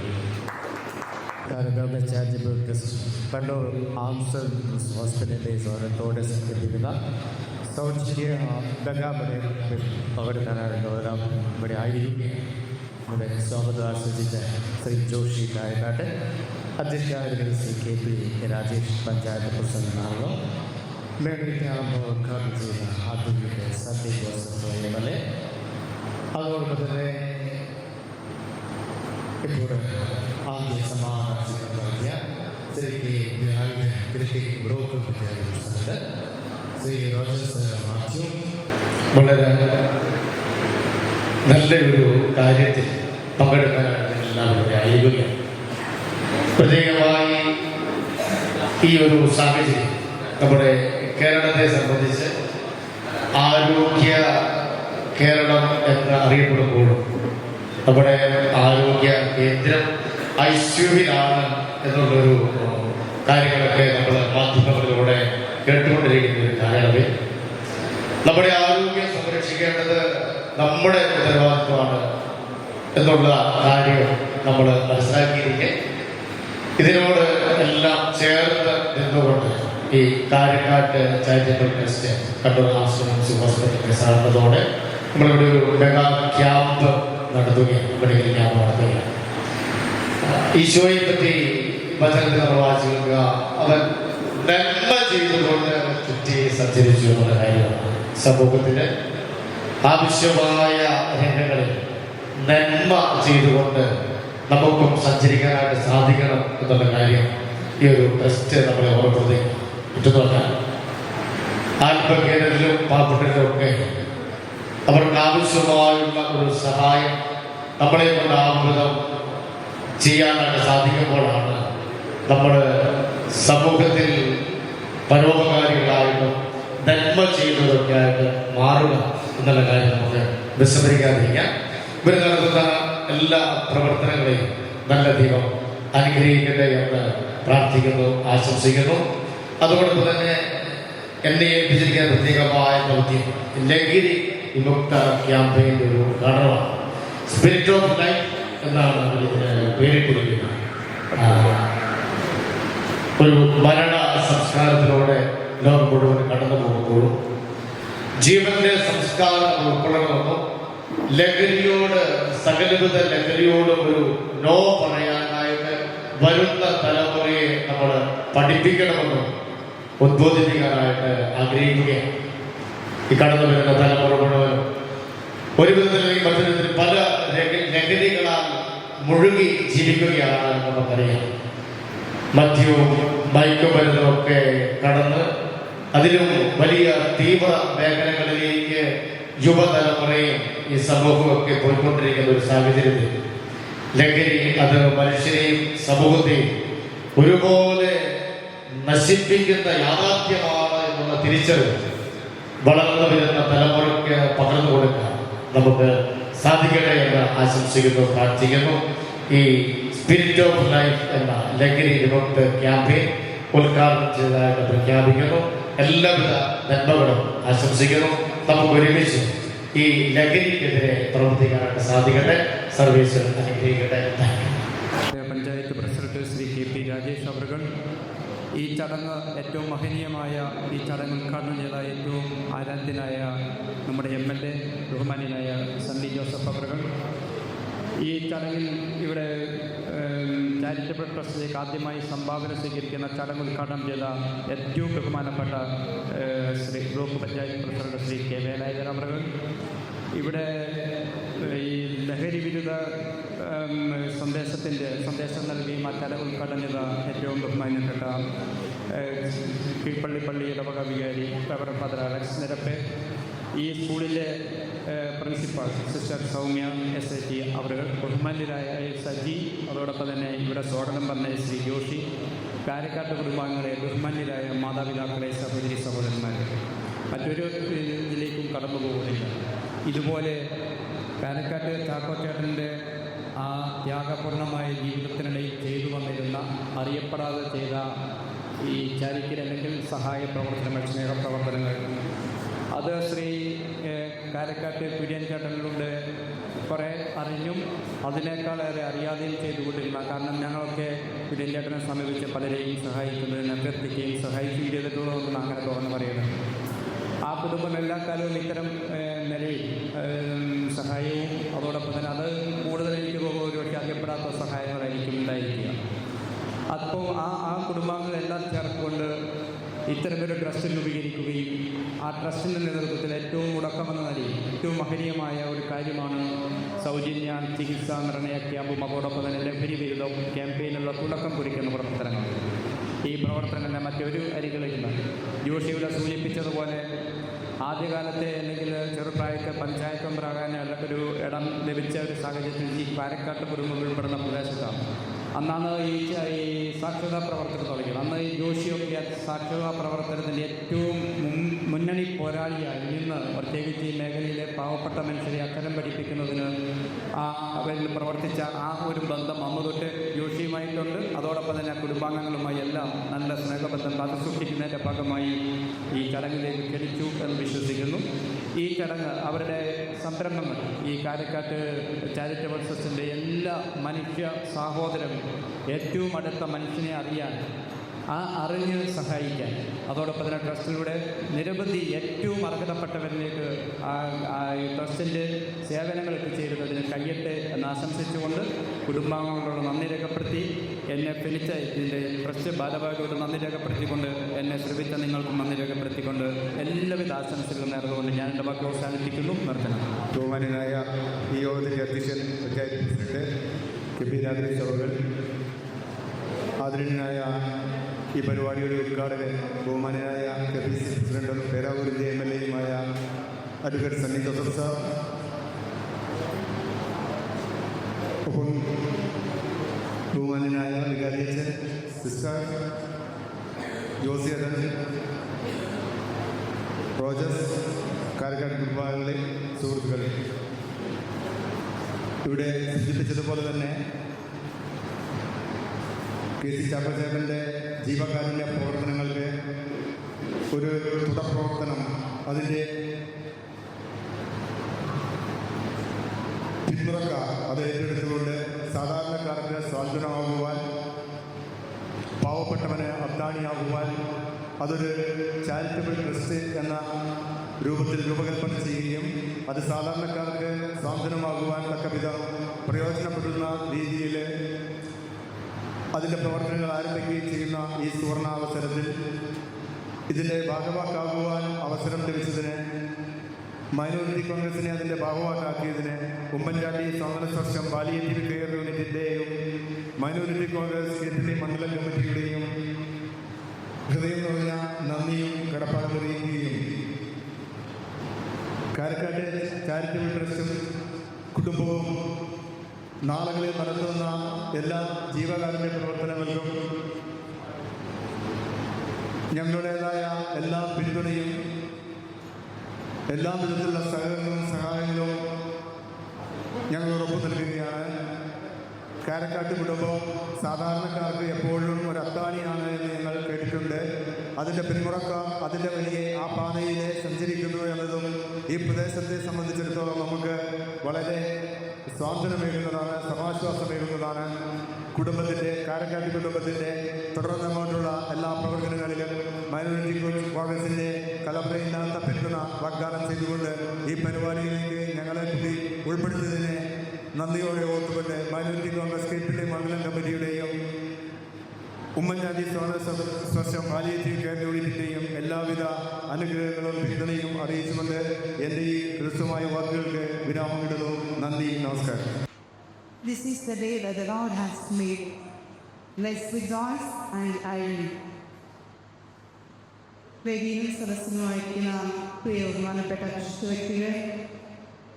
Karakkad charitable trust Kannur arms ഹോസ്പിറ്റലിൻ്റെ സഹകരണത്തോടെ സംഘടിപ്പിക്കുന്ന സൗജന്യ ഗംഗാമണി പകർത്താനായിട്ടുള്ളവരാം ഇവിടെ ആയിരിക്കും. ഇവിടെ സ്വാഗതം ആസ്വദിച്ച ശ്രീ ജോഷി കായനാട്ട്, അധ്യക്ഷനായിരുന്ന ശ്രീ KP രാജേഷ്, പഞ്ചായത്ത് പ്രസിഡന്റ് നാളോ മേഖലയ്ക്ക് ഉദ്ഘാടനം ചെയ്യുന്ന ആദ്യത്തെ സന്ദീപ് MLA. അതോടൊപ്പം തന്നെ ഇപ്പോൾ ആദ്യ സമാധാന നൽകിയ ശ്രീ കൃഷി ബ്രോക്കർ വിദ്യാലയ ശ്രീ റോജസ് മാത്യു വളരെ നല്ലൊരു കാര്യത്തിൽ പങ്കെടുക്കാനാണ് എല്ലാവരുടെ ആയിരിക്കും. പ്രത്യേകമായി ഈ ഒരു സാഹചര്യം നമ്മുടെ കേരളത്തെ സംബന്ധിച്ച് ആരോഗ്യ കേരളം എന്ന് അറിയപ്പെടുമ്പോഴും നമ്മുടെ ആരോഗ്യ കേന്ദ്രം ഐശ്വര്യമാണ് എന്നുള്ളൊരു കാര്യങ്ങളൊക്കെ നമ്മൾ മാധ്യമങ്ങളിലൂടെ കേട്ടുകൊണ്ടിരിക്കുന്ന ഒരു കാലയളവിൽ നമ്മുടെ ആരോഗ്യം സംരക്ഷിക്കേണ്ടത് നമ്മുടെ ഉത്തരവാദിത്വമാണ് എന്നുള്ള കാര്യം നമ്മൾ മനസ്സിലാക്കിയിരിക്കെ ഇതിനോട് എല്ലാം ചേർന്ന് നിന്നുകൊണ്ട് ഈ Karakkad charitable trust Kannur arms ഹോസ്പിറ്റലിന്റെ സഹകരണത്തോടെ നമ്മളിവിടെ ഒരു മെഗാ ക്യാമ്പ് നടത്തുകയാണ്, മെഡിക്കൽ ക്യാമ്പ് നടത്തുകയാണ്. ഈശോയെ പറ്റി വചനത്തിൽ നമ്മൾ വായിച്ചു കേൾക്കുക, അവൻ നന്മ ചെയ്തുകൊണ്ട് ചുറ്റി സഞ്ചരിച്ചു എന്നുള്ള കാര്യമാണ്. സമൂഹത്തിന് ആവശ്യമായ രംഗങ്ങളിൽ നന്മ ചെയ്തുകൊണ്ട് നമുക്കും സഞ്ചരിക്കാനായിട്ട് സാധിക്കണം എന്നുള്ള കാര്യം ഈ ഒരു ട്രസ്റ്റ് നമ്മളെ ഓർമ്മപ്പെടുത്തുകയാണ്. മറ്റൊന്നുമല്ല, ആത്മകേന്ദ്രത്തിലും പാവപ്പെട്ടതിലും ഒക്കെ അവർക്ക് ആവശ്യമായുള്ള ഒരു സഹായം നമ്മളെ കൊണ്ട് ആവുന്നതും ചെയ്യാനായിട്ട് സാധിക്കുമ്പോഴാണ് നമ്മൾ സമൂഹത്തിൽ പരോപകാരികളായിട്ടും നന്മ ചെയ്യുന്നതൊക്കെ ആയിട്ട് മാറുക എന്നുള്ള കാര്യം നമുക്ക് വിസ്മരിക്കാതിരിക്കാം. ഇവർ നടത്തുന്ന എല്ലാ പ്രവർത്തനങ്ങളെയും നല്ല ദൈവം അനുഗ്രഹിക്കട്ടെ എന്ന് പ്രാർത്ഥിക്കുന്നു, ആശംസിക്കുന്നു. അതോടൊപ്പം തന്നെ എന്നെ ഏൽപ്പിച്ചിരിക്കുന്ന പ്രത്യേകമായ ദൗത്യം ലഹരി വിമുക്ത ക്യാമ്പയിൻ്റെ ഒരു ഘടകമാണ്. സ്പിരിറ്റ് ഓഫ് ലൈഫ് എന്നാണ് പേരിട്ടിരിക്കുന്നത്. ഒരു മരണ സംസ്കാരത്തിലൂടെ ലോകം മുഴുവൻ കടന്നു പോകുമ്പോഴും ജീവന്റെ സംസ്കാരം ഉൾക്കൊള്ളണമെന്നും ലഹരിയോട് സകലവിധ ലഹരിയോടും ഒരു നോ പറയാനായിട്ട് വരുന്ന തലമുറയെ നമ്മൾ പഠിപ്പിക്കണമെന്നും ഉദ്ബോധിപ്പിക്കാനായിട്ട് ആഗ്രഹിക്കുകയാണ്. ഈ കടന്നു വരുന്ന തലമുറ മുഴുവൻ ഒരു വിധത്തിലെങ്കിൽ മറ്റൊരു വിധത്തിൽ പല ലഹരികളാൽ മുഴുകി ജീവിക്കുകയാണ് നമുക്കറിയാം. മദ്യവും മയക്കുമരുന്നും ഒക്കെ കടന്ന് അതിലും വലിയ തീവ്ര മേഖലകളിലേക്ക് യുവതലമുറയും ഈ സമൂഹമൊക്കെ പോയിക്കൊണ്ടിരിക്കുന്ന ഒരു സാഹചര്യത്തിൽ ലഹരി അത് മനുഷ്യരെയും സമൂഹത്തെയും ഒരുപോലെ നശിപ്പിക്കുന്ന യാഥാർത്ഥ്യമാണ് എന്നുള്ള തിരിച്ചറിവ് വളർന്നു വരുന്ന തലമുറയ്ക്ക് പകർന്നു കൊടുക്കാൻ നമുക്ക് സാധിക്കട്ടെ എന്ന് ആശംസിക്കുന്നു, പ്രാർത്ഥിക്കുന്നു. ഈ സ്പിരിറ്റ് ഓഫ് ലൈഫ് എന്ന ലഹരി വിമുക്ത ക്യാമ്പയിൻ ഉദ്ഘാടനം ചെയ്തതായിട്ട് പ്രഖ്യാപിക്കുന്നു. എല്ലാവിധ നന്മകളും ആശംസിക്കുന്നു. നമുക്ക് ഒരുമിച്ച് ഈ ലഹരിക്കെതിരെ പ്രവർത്തിക്കാനായിട്ട് സാധിക്കട്ടെ. സർവീസ് അനുഗ്രഹിക്കട്ടെ. പഞ്ചായത്ത് പ്രസിഡന്റ് ശ്രീ KP രാജേഷ് അവർ ഈ ചടങ്ങ് ഏറ്റവും മഹനീയമായ ഈ ചടങ്ങ് ഉദ്ഘാടനം ചെയ്ത ഏറ്റവും ആരാധ്യനായ നമ്മുടെ MLA ബഹുമാന്യനായ സണ്ണി ജോസഫ് അവർ ഈ ചടങ്ങിൽ ഇവിടെ ചാരിറ്റബിൾ ട്രസ്റ്റിലേക്ക് ആദ്യമായി സംഭാവന സ്വീകരിക്കുന്ന ചടങ്ങ് ഉദ്ഘാടനം ചെയ്ത ഏറ്റവും ബഹുമാനപ്പെട്ട Shri block panchayat president Shri K Velayudhan അവർ ഇവിടെ ഈ ലഹരി വിരുദ്ധ സന്ദേശം നൽകുകയും ആ ചടങ്ങ് ഉദ്ഘാടനം ചെയ്ത ഏറ്റവും ബഹുമാനപ്പെട്ട കീഴ്പള്ളി ഇടവക വികാരി റവറൻഡ് ഫാദർ അലക്സ് നിരപ്പെ, ഈ സ്കൂളിലെ പ്രിൻസിപ്പാൾ സിസ്റ്റർ സൗമ്യ SAT അവർ, ബഹുമാന്യരായ സജി, അതോടൊപ്പം തന്നെ ഇവിടെ സ്വാഗതം പറഞ്ഞ ശ്രീ ജോഷി, കാരക്കാട്ട് കുടുംബാംഗങ്ങളെ, ബഹുമാന്യരായ മാതാപിതാക്കളെ, സഹോദരി സഹോദരന്മാർ, മറ്റൊരു ഇതിലേക്കും കടന്നു പോകുന്നില്ല. ഇതുപോലെ കാരക്കാട്ട് ചാക്കോച്ചേട്ടൻ്റെ ആ ത്യാഗപൂർണമായ ജീവിതത്തിനിടയിൽ ചെയ്തു വന്നിരുന്ന അറിയപ്പെടാതെ ചെയ്ത ഈ ചാരിറ്റി അല്ലെങ്കിൽ സഹായ പ്രവർത്തനങ്ങൾ, സ്നേഹപ്രവർത്തനങ്ങൾ, അത് ശ്രീ കാരക്കാട്ട് കുര്യൻ ചേട്ടനിലൂടെ കുറേ അറിഞ്ഞും അതിനേക്കാളേറെ അറിയാതെയും ചെയ്തുകൊണ്ടിരുന്ന, കാരണം ഞങ്ങളൊക്കെ കുര്യൻ ചേട്ടനെ സമീപിച്ച് പലരെയും സഹായിക്കുന്നതിന് അഭ്യർത്ഥിക്കുകയും സഹായിക്കുകയും ചെയ്തിട്ടുള്ളതെന്ന് അങ്ങനെ തുറന്നു പറയുന്നത്. ആ കുടുംബം എല്ലാ കാലവും ഇത്തരം നിലയിൽ സഹായവും അതോടൊപ്പം തന്നെ അത് കൂടുതൽ എനിക്ക് പോകുമ്പോൾ ഒരുപക്ഷെ അറിയപ്പെടാത്ത സഹായങ്ങളായിരിക്കും ഉണ്ടായിരിക്കുക. അപ്പോൾ ആ കുടുംബാംഗങ്ങളെല്ലാം ചേർത്തുകൊണ്ട് ഇത്തരമൊരു ട്രസ്റ്റ് രൂപീകരിക്കുകയും ആ ട്രസ്റ്റിൻ്റെ നേതൃത്വത്തിൽ ഏറ്റവും മുടക്കമെന്ന നിലയിൽ ഏറ്റവും മഹനീയമായ ഒരു കാര്യമാണ് സൗജന്യ ചികിത്സാ നിർണയ ക്യാമ്പും അതോടൊപ്പം തന്നെ ലഹരി വിരുദ്ധ ക്യാമ്പയിനുള്ള തുടക്കം കുറിക്കുന്ന പ്രവർത്തനങ്ങൾ. ഈ പ്രവർത്തനങ്ങളുടെ മറ്റൊരു അരികളില്ല. ജോഷിയുടെ സൂചിപ്പിച്ചതുപോലെ ആദ്യകാലത്തെ അല്ലെങ്കിൽ ചെറുപ്രായത്തെ പഞ്ചായത്ത് മെമ്പറാകാൻ ഒരു ഇടം ലഭിച്ച ഒരു സാഹചര്യത്തിൽ ഈ പാലക്കാട്ട് കുടുംബം ഉൾപ്പെടുന്ന പ്രദേശത്താണ്. അന്നാണ് ഈ സാക്ഷരതാ പ്രവർത്തനം തുടങ്ങിയത്. അന്ന് ഈ ജോഷിയൊക്കെ സാക്ഷരതാ പ്രവർത്തനത്തിൻ്റെ ഏറ്റവും മുന്നണി പോരാളിയായി നിന്ന് പ്രത്യേകിച്ച് ഈ മേഖലയിലെ പാവപ്പെട്ട മനുഷ്യരെ അക്ഷരം പഠിപ്പിക്കുന്നതിന് അവരിൽ പ്രവർത്തിച്ച ആ ഒരു ബന്ധം അന്ന് തൊട്ട് ജോഷിയുമായിട്ടുണ്ട്. അതോടൊപ്പം തന്നെ കുടുംബാംഗങ്ങളുമായി എല്ലാം നല്ല സ്നേഹബന്ധം കാത്തുസൂക്ഷിക്കുന്നതിൻ്റെ ഭാഗമായി ഈ ചടങ്ങിലേക്ക് ക്ഷണിച്ചു എന്ന് വിശ്വസിക്കുന്നു. ഈ ചടങ്ങ് അവരുടെ സംരംഭങ്ങൾ ഈ കാരക്കാട്ട് ചാരിറ്റബിൾ ട്രസ്റ്റിൻ്റെ എല്ലാ മനുഷ്യ സാഹോദരവും ഏറ്റവും അടുത്ത മനുഷ്യനെ അറിയാൻ, അറിഞ്ഞ് സഹായിക്കാൻ, അതോടൊപ്പം തന്നെ ട്രസ്റ്റിലൂടെ നിരവധി ഏറ്റവും അർഹതപ്പെട്ടവരിലേക്ക് ഈ ട്രസ്റ്റിൻ്റെ സേവനങ്ങൾ എത്തിച്ചേരുന്നതിന് കഴിയട്ടെ എന്ന് ആശംസിച്ചുകൊണ്ട് കുടുംബാംഗങ്ങളോട് നന്ദി രേഖപ്പെടുത്തി, എന്നെ ക്ഷണിച്ച ഇതിൻ്റെ ട്രസ്റ്റ് ഭാരവാഹികളോട് നന്ദി രേഖപ്പെടുത്തിക്കൊണ്ട്, എന്നെ ശ്രമിച്ച നിങ്ങൾക്കും നന്ദി രേഖപ്പെടുത്തിക്കൊണ്ട് എല്ലാവിധ ആശംസകളും നേർന്നുകൊണ്ട് ഞാൻ എൻ്റെ വാക്ക് അവസാനിപ്പിക്കുന്നു. നിർത്തണം. ബഹുമാന്യനായ ഈ യോഗത്തിൻ്റെ അധ്യക്ഷൻ പഞ്ചായത്ത് പ്രസിഡന്റ് KP രാജേഷ് അവർ, ആദരണീയനായ ഈ പരിപാടിയുടെ ഉദ്ഘാടകൻ ബഹുമാന്യനായ KPCC പ്രസിഡന്റും പേരാവൂരിൻ്റെ MLAയുമായ അഡ്വക്കേറ്റ് സണ്ണി ജോസഫ് സാർ, ഒപ്പം ബഹുമാന്യനായ വികാരിയച്ഛൻ, സിസ്റ്റർ ജോസിയതൻ, റോജസ്, കാരക്കാട് കുടുംബാംഗങ്ങളെ, സുഹൃത്തുക്കളെ, ഇവിടെ സൂചിപ്പിച്ചതുപോലെ തന്നെ KC ചാക്കോച്ചേട്ടൻ്റെ ജീവകാരുണ്യ പ്രവർത്തനങ്ങൾക്ക് ഒരു തുടർപ്രവർത്തനം, അതിൻ്റെ പിന്തുണക്ക അത് ഏറ്റെടുത്തുകൊണ്ട് സാധാരണക്കാർക്ക് സ്വാതന്ത്ര്യമാകുവാൻ, പാവപ്പെട്ടവന് അത്താണിയാകുവാൻ അതൊരു ചാരിറ്റബിൾ ട്രസ്റ്റ് എന്ന രൂപത്തിൽ രൂപകൽപ്പന ചെയ്യുകയും അത് സാധാരണക്കാർക്ക് സ്വാതന്ത്ര്യമാകുവാൻ തക്കവിധം പ്രയോജനപ്പെടുന്ന രീതിയിൽ അതിൻ്റെ പ്രവർത്തനങ്ങൾ ആരംഭിക്കുകയും ചെയ്യുന്ന ഈ സുവർണാവസരത്തിൽ ഇതിൻ്റെ ഭാഗവാക്കാകുവാൻ അവസരം ലഭിച്ചതിന്, മൈനോറിറ്റി കോൺഗ്രസിനെ അതിൻ്റെ ഭാഗവാക്കാക്കിയതിന് Oommen Chandy സ്വാതന്ത്ര്യസ്പർശം palliative care യൂണിറ്റിൻ്റെയും minority Congress Kerala മണ്ഡലം കമ്മിറ്റിയുടെയും ഹൃദയം നിറഞ്ഞ നന്ദിയും കടപ്പാടും അറിയിക്കുകയും കാരക്കാട് ചാരിറ്റബിൾ ട്രസ്റ്റും കുടുംബവും നാളുകളിൽ നടത്തുന്ന എല്ലാ ജീവകാരുണ്യ പ്രവർത്തനങ്ങൾക്കും ഞങ്ങളുടേതായ എല്ലാ പിന്തുണയും എല്ലാ വിധത്തിലുള്ള സഹകരണവും സഹായങ്ങളും ഞങ്ങൾ ഉറപ്പു നൽകുകയാണ്. കാരക്കാട്ട് കുടുംബം സാധാരണക്കാർക്ക് എപ്പോഴും ഒരു അത്താണിയാണ് എന്ന് ഞങ്ങൾ കേട്ടിട്ടുണ്ട്. അതിൻ്റെ പിന്മുറക്കം അതിൻ്റെ വലിയ ആ പാതയിലെ സഞ്ചരിക്കുന്നു എന്നതും ഈ പ്രദേശത്തെ സംബന്ധിച്ചിടത്തോളം നമുക്ക് വളരെ സ്വാതന്ത്ര്യമേകുന്നതാണ്, സമാശ്വാസമേകുന്നതാണ്. കുടുംബത്തിൻ്റെ, കാരക്കാട്ട് കുടുംബത്തിൻ്റെ തുടർന്നങ്ങോട്ടുള്ള എല്ലാ പ്രവർത്തനങ്ങളിലും മൈനോറിറ്റി കോൺഗ്രസിൻ്റെ കലമ്പയില്ലാത്ത പിന്തുണ വാഗ്ദാനം ചെയ്തുകൊണ്ട് ഈ പരിപാടിയിലേക്ക് ഞങ്ങളെ കൂടി ഉൾപ്പെടുത്തിയതിനെ നന്ദിയോടെ ഓർത്തുകൊണ്ട് മൈനോറിറ്റി കോൺഗ്രസ് കേരള മണ്ഡലം കമ്മിറ്റിയുടെയും ഉമ്മൻചാണ്ടി സ്പർശം പാലിയേറ്റീവ് കെയർ യൂണിറ്റിൻ്റെയും എല്ലാവിധ അനുഗ്രഹങ്ങളും പിന്തുണയും അറിയിച്ചുകൊണ്ട് എൻ്റെ ഈ ഹ്രസ്വമായ വാക്കുകൾക്ക് വിരാമമിടുന്നു. നന്ദി, നമസ്കാരം. This is the day that the Lord has made. Let's rejoice and I will. വേദിയിലും സദസ്സിലും അയക്കുന്ന പ്രിയ ബഹുമാനപ്പെട്ട കൃഷി വ്യക്തികളെ,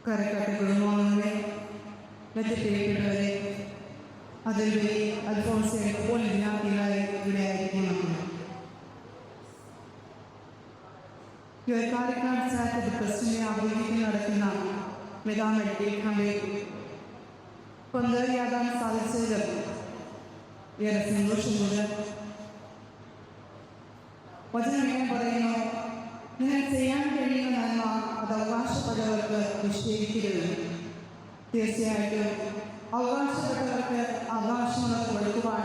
കരക്കാട്ട് കുടുംബാംഗങ്ങളെ, മറ്റ് പ്രിയപ്പെട്ടവരെ, അതിലുപരി അൽഫോൺസ് എപ്പോൾ വിദ്യാർത്ഥികളായി ഇവിടെ ആയിരിക്കുന്നു. കാരക്കാട് ചാരിറ്റബിൾ ട്രസ്റ്റിനെ ആഭിമുഖ്യം നടക്കുന്ന മെഗാ മെഡിക്കൽ ക്യാമ്പ് പങ്കാളിയാകാൻ സാധിച്ചതിൽ ഏറെ സന്തോഷമുണ്ട്. വചനം ഇങ്ങനെ പറയുന്നു, നിങ്ങൾ ചെയ്യാൻ കഴിയുന്ന നന്മ അത് അവകാശപ്പെട്ടവർക്ക് നിഷേധിക്കരുത്. തീർച്ചയായിട്ടും അവകാശപ്പെട്ടവർക്ക് അവകാശങ്ങളൊക്കെ കൊടുക്കുവാൻ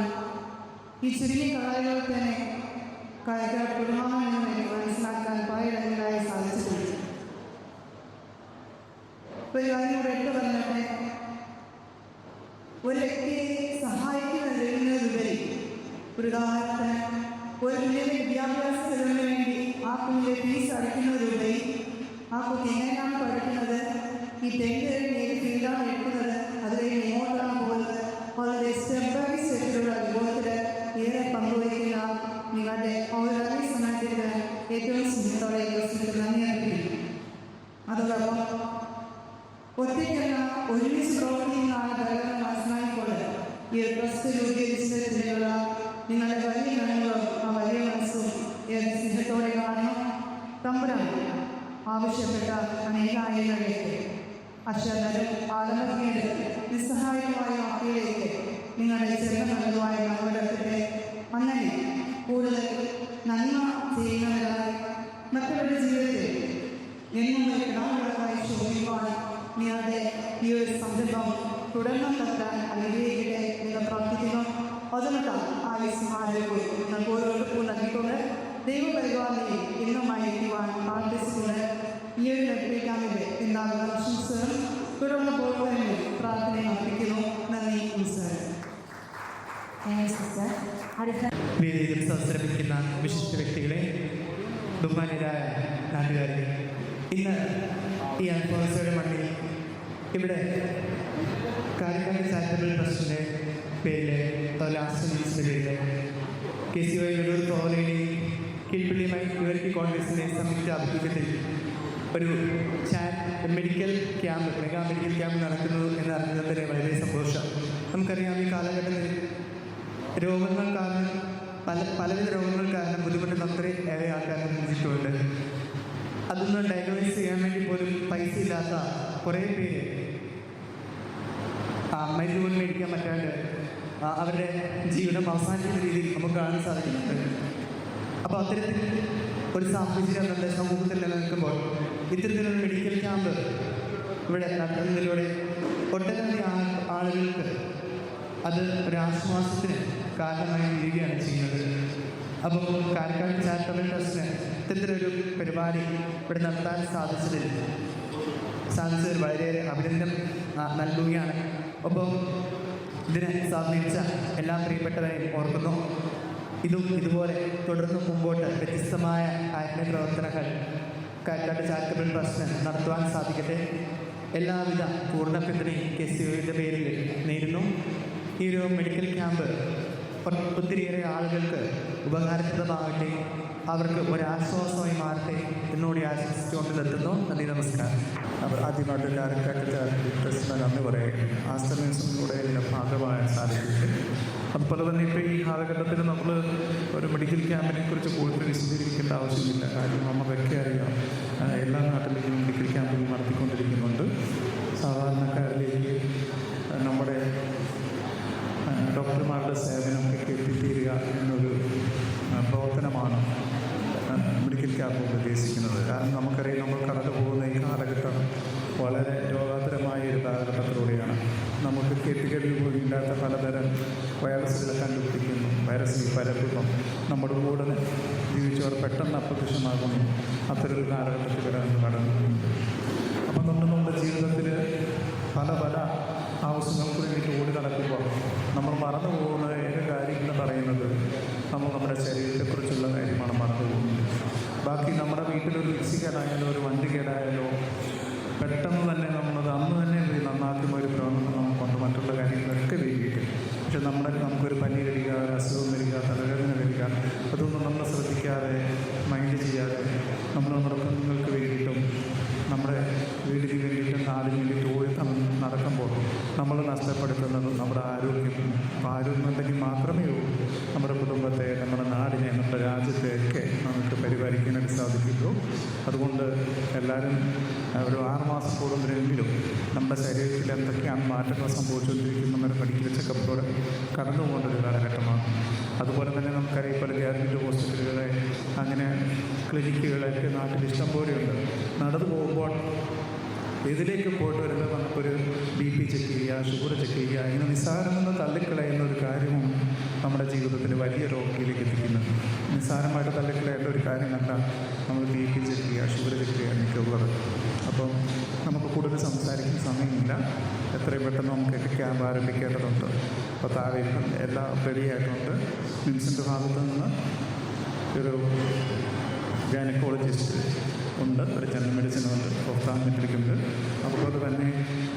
ഈ ചുരുങ്ങിയ കളകൾ തന്നെ കാരക്കാട് കുടുംബാംഗങ്ങൾ മനസ്സിലാക്കാൻ പലയിടങ്ങളിലായി സാധിച്ചിട്ടുണ്ട്. ഒരു കാര്യം കൂടെ എടുത്തു പറഞ്ഞിട്ട്, ഒരു വ്യക്തിയെ സഹായിക്കുന്നതിനുപരി ഒരു ഉദാഹരണത്തിന് ഒരു കുഞ്ഞിൻ്റെ വിദ്യാഭ്യാസ ചെലവിന് വേണ്ടി ആ കുഞ്ഞിൻ്റെ ഫീസ് അടയ്ക്കുന്നതിലുപരി ആ കുഞ്ഞ് എങ്ങനെയാണ് പഠിക്കുന്നത്, ഈ 10th ഏത് ഫീൽഡാണ് എടുക്കുന്നത്, അത് കഴിഞ്ഞ് എങ്ങോട്ടാണ് പോകുന്നത്, വളരെ സ്റ്റെപ്പ് ബൈ സ്റ്റെപ്പിലുള്ള അനുഭവത്തിൽ ഏറെ പങ്കുവയ്ക്കുന്ന നിങ്ങളുടെ ഓരോ സമയത്തിന് ഏറ്റവും സ്നേഹത്തോടെ നന്ദി അറിയിക്കുന്നു. അതോടൊപ്പം ഒറ്റയ്ക്കല്ല, ഒരുമിച്ച് പ്രവർത്തിക്കുന്ന ഘടകങ്ങൾ മനസ്സിലാക്കിക്കൊണ്ട് ഈ ട്രസ്റ്റ് രൂപീകരിച്ചതിനുള്ള നിങ്ങളുടെ വലിയ കഴിവുകളും ആ വലിയ മനസ്സും ഏറെ സ്നേഹത്തോടെ കാണണം. തമ്പുരാൻ ആവശ്യപ്പെട്ട അനേകായിരങ്ങളിലേക്ക് അക്ഷരരും ആലംബിക്കേണ്ട നിസ്സഹായമായ വാക്കിലേക്ക് നിങ്ങളുടെ ചെറുതുമായ നവടത്തിന്റെ അങ്ങനെ കൂടുതൽ നന്മ ചെയ്യുന്നവരായി മറ്റുള്ളവരുടെ ജീവിതത്തിൽ എന്നും കിടാവുകളായി ശോഭിക്കുവാൻ നിങ്ങളുടെ ഈ ഒരു സംരംഭം തുടർന്നും തട്ടാൻ അനുഗ്രഹിക്കട്ടെ എന്ന് പ്രാർത്ഥിക്കുന്നു. അതിനുള്ള ആയുസ്മാരോഗ്യം നിങ്ങൾക്ക് ഓരോരുത്തർക്കും നൽകിക്കൊണ്ട് ദൈവപരിപാലനയിൽ ഇന്നുമായിരിക്കുവാൻ പ്രാർത്ഥിച്ചുകൊണ്ട് ഈ ഒരു ലഭിക്കാമെങ്കിൽ എന്താകുന്ന ആശംസകളും തുടർന്ന് പോകുവാനും പ്രാർത്ഥനയും അർപ്പിക്കുന്നു. നന്ദി, നമസ്കാരം. വേദിയിൽ സംസാരിക്കുന്ന വിശിഷ്ട വ്യക്തികളെ, ബഹുമാന്യരായ നാട്ടുകാരെ, ഇന്ന് ഈ അൽഫോൺസോയുടെ മണ്ണിൽ ഇവിടെ കാരക്കാട് ചാരിറ്റബിൾ ട്രസ്റ്റിൻ്റെ പേരിൽ ലാസ്റ്റ് പേരിൽ KCY വെള്ളൂർ കോളനിയിൽ കീഴ്പള്ളി മൈനോറിറ്റി കോൺഗ്രസിൻ്റെ സംയുക്ത ആഭിമുഖ്യത്തിൽ ഒരു medical camp, mega medical camp നടക്കുന്നു എന്നറിഞ്ഞതിന് വളരെ സന്തോഷം. നമുക്കറിയാം, ഈ കാലഘട്ടത്തിൽ രോഗങ്ങൾ കാരണം പലവിധ രോഗങ്ങൾ കാരണം ബുദ്ധിമുട്ടുന്ന അത്രയും ഏറെ ആൾക്കാർ അനുഭവിച്ചിട്ടുണ്ട്. അതൊന്ന് ഡയഗ്നോസ് ചെയ്യാൻ വേണ്ടി പോലും പൈസ ഇല്ലാത്ത കുറേ പേര് മരുന്ന് പോലും മേടിക്കാൻ പറ്റാണ്ട് അവരുടെ ജീവിതം അവസാനിക്കുന്ന രീതിയിൽ നമുക്ക് കാണാൻ സാധിക്കുന്നുണ്ട്. അപ്പോൾ അത്തരത്തിൽ ഒരു സാഹചര്യം നമ്മുടെ സമൂഹത്തിൽ നിലനിൽക്കുമ്പോൾ ഇത്തരത്തിലുള്ള മെഡിക്കൽ ക്യാമ്പ് ഇവിടെ നടത്തുന്നതിലൂടെ ഒട്ടനവധി ആളുകൾക്ക് അത് ഒരാശ്വാസത്തിന് കാരണമായി തീരുകയാണ് ചെയ്യുന്നത്. അപ്പോൾ കാരക്കാട് ചാരിറ്റബിൾ ട്രസ്റ്റിന് ഇത്തരത്തിലൊരു പരിപാടി ഇവിടെ നടത്താൻ സാധിച്ചതിൽ വളരെയേറെ അഭിനന്ദനം നൽകുകയാണ്. ഒപ്പം ഇതിനെ സഹകരിച്ച എല്ലാ പ്രിയപ്പെട്ടവരെയും ഓർക്കുന്നു. ഇതുപോലെ തുടർന്ന് മുമ്പോട്ട് വ്യത്യസ്തമായ കാരുണ്യ പ്രവർത്തനങ്ങൾ കാരക്കാട് ചാരിറ്റബിൾ ട്രസ്റ്റിന് നടത്തുവാൻ സാധിക്കട്ടെ. എല്ലാവിധ പൂർണ്ണ പിന്തുണയും KCOയുടെ പേരിൽ നേരുന്നു. ഈ ഒരു മെഡിക്കൽ ക്യാമ്പ് ഒത്തിരിയേറെ ആളുകൾക്ക് ഉപകാരപ്രദമാകട്ടെ, അവർക്ക് ഒരാശ്വാസമായി മാറട്ടെ എന്നോട് ആശംസിച്ചുകൊണ്ട് നിർത്തുന്നു. നന്ദി, നമസ്കാരം. അപ്പോൾ ആദ്യമായിട്ട് കാരക്കാട് ചാരിറ്റബിൾ ട്രസ്റ്റിന് നന്ദി പറയുക. ആസ്റ്റർമീൻസിലൂടെ ഇതിൻ്റെ ഭാഗമാകാൻ സാധിച്ചിട്ട് അതുപോലെ തന്നെ ഇപ്പോൾ ഈ കാലഘട്ടത്തിൽ നമ്മൾ ഒരു മെഡിക്കൽ ക്യാമ്പിനെ കുറിച്ച് കൂടുതൽ വിശദീകരിക്കേണ്ട ആവശ്യമില്ല. കാര്യം നമുക്കൊക്കെ അറിയാം, എല്ലാ നാട്ടിലേക്കും മെഡിക്കൽ ക്യാമ്പുകൾ നടത്തിക്കൊണ്ടിരിക്കുന്നുണ്ട്. സാധാരണക്കാരിലേക്ക് നമ്മുടെ ഡോക്ടർമാരുടെ സേവനമൊക്കെ എത്തിത്തീരുക എന്നൊരു പ്രവർത്തനമാണ് മെഡിക്കൽ ക്യാമ്പ് ഉദ്ദേശിക്കുന്നത്. കാരണം നമുക്കറിയാം, നമ്മൾ കടന്നു പോകുന്ന ഈ കാലഘട്ടം വളരെ രോഗാതുരമായ ഒരു കാലഘട്ടത്തിലൂടെയാണ്. നമുക്ക് കേട്ടുകേൾവി പോലില്ലാത്ത പലതരം വൈറസുകളെ കണ്ടുപിടിക്കുന്നു, വൈറസിൽ പരത്തുന്നു, നമ്മുടെ കൂടെ ജീവിച്ചവർ പെട്ടെന്ന് അപ്രത്യക്ഷമാകുന്നു. അത്തരൊരു കാലഘട്ടത്തിലാണ് കടന്നുണ്ട്. അപ്പം നമ്മുടെ ജീവിതത്തിൽ പല ആവശ്യങ്ങൾക്ക് വേണ്ടിയിട്ട് ഓടി നടക്കുമ്പോൾ നമ്മൾ മറന്നു പോകുന്ന ഏക കാര്യങ്ങൾ പറയുന്നത് നമ്മുടെ ശരീരത്തെക്കുറിച്ചുള്ള കാര്യമാണ് മറന്നു പോകുന്നത്. ബാക്കി നമ്മുടെ വീട്ടിലൊരു മിക്സി കേടായാലോ ഒരു വണ്ടി കേടായാലോ പെട്ടെന്ന് തന്നെ നമ്മളത് അന്ന് തന്നെ നന്നാക്കുന്ന ഒരു പ്രവണത നമുക്കുണ്ട്. മറ്റുള്ള കാര്യങ്ങളൊക്കെ വേണ്ടിയിട്ട്. പക്ഷെ നമുക്കൊരു പനി വരിക, ഒരു അസുഖം വരിക, തലവേദന വരിക, അതൊന്നും നമ്മൾ ശ്രദ്ധിക്കാതെ മൈൻഡ് ചെയ്യാതെ നമ്മുടെ കുഞ്ഞുങ്ങൾക്ക് വേണ്ടിയിട്ടും നമ്മുടെ വീടിന് വേണ്ടിയിട്ടും നാടിന് വേണ്ടിയിട്ട് ഓടി നടക്കുമ്പോൾ നമ്മൾ നഷ്ടപ്പെടുത്തുന്നത് നമ്മുടെ ആരോഗ്യം. ആരോഗ്യം ഉണ്ടെങ്കിൽ മാത്രമേ നമ്മുടെ കുടുംബത്തെ, നമ്മുടെ നാടിനെ, നമ്മുടെ രാജ്യത്തെയൊക്കെ നമുക്ക് പരിപാലിക്കാനായിട്ട് സാധിക്കുള്ളൂ. അതുകൊണ്ട് എല്ലാവരും ഒരു 6 മാസം കൂടുമ്പോഴെങ്കിലും നമ്മുടെ ശരീരത്തിൽ എന്തൊക്കെയാണ് മാറ്റങ്ങൾ സംഭവിച്ചുകൊണ്ടിരിക്കുന്നവരെ മെഡിക്കൽ ചെക്കപ്പിലൂടെ കടന്നു പോകേണ്ട ഒരു കാലഘട്ടമാണ്. അതുപോലെ തന്നെ നമുക്കറിയാം, ഇപ്പോൾ ഗവൺമെൻറ് ഹോസ്പിറ്റലുകളെ അങ്ങനെ ക്ലിനിക്കുകളൊക്കെ നാട്ടിൽ ഇഷ്ടം പോലെയുണ്ട്. നടന്നു പോകുമ്പോൾ ഇതിലേക്ക് പോയിട്ട് വരുമ്പോൾ നമുക്കൊരു BP ചെക്ക് ചെയ്യുക, ഷുഗർ ചെക്ക് ചെയ്യുക, ഇങ്ങനെ നിസ്സാരമെന്ന് തള്ളിക്കളയുന്ന ഒരു കാര്യവും നമ്മുടെ ജീവിതത്തിൽ വലിയ രോഗത്തിലേക്ക് എത്തിക്കുന്നത്. നിസ്സാരമായിട്ട് തള്ളിക്കളയേണ്ട ഒരു കാര്യം കണ്ട നമ്മൾ BP ചെക്ക് ചെയ്യുക, ഷുഗർ ചെക്ക് ചെയ്യുക എന്നൊക്കെയുള്ളത്. അപ്പം നമുക്ക് കൂടുതൽ സംസാരിക്കുന്ന സമയമില്ല. എത്രയും പെട്ടെന്ന് നമുക്ക് ക്യാമ്പ് ആരംഭിക്കേണ്ടതുണ്ട്. അപ്പോൾ താഴെ എല്ലാം റെഡിയായിട്ടുണ്ട്. മിംസിൻ്റെ ഭാഗത്തു നിന്ന് ഒരു ഗൈനക്കോളജിസ്റ്റ് ഉണ്ട്, ഒരു ജനറൽ മെഡിസിൻ ഉണ്ട്, ഒഫ്താൽമോളജിസ്റ്റ്. അതുപോലെ തന്നെ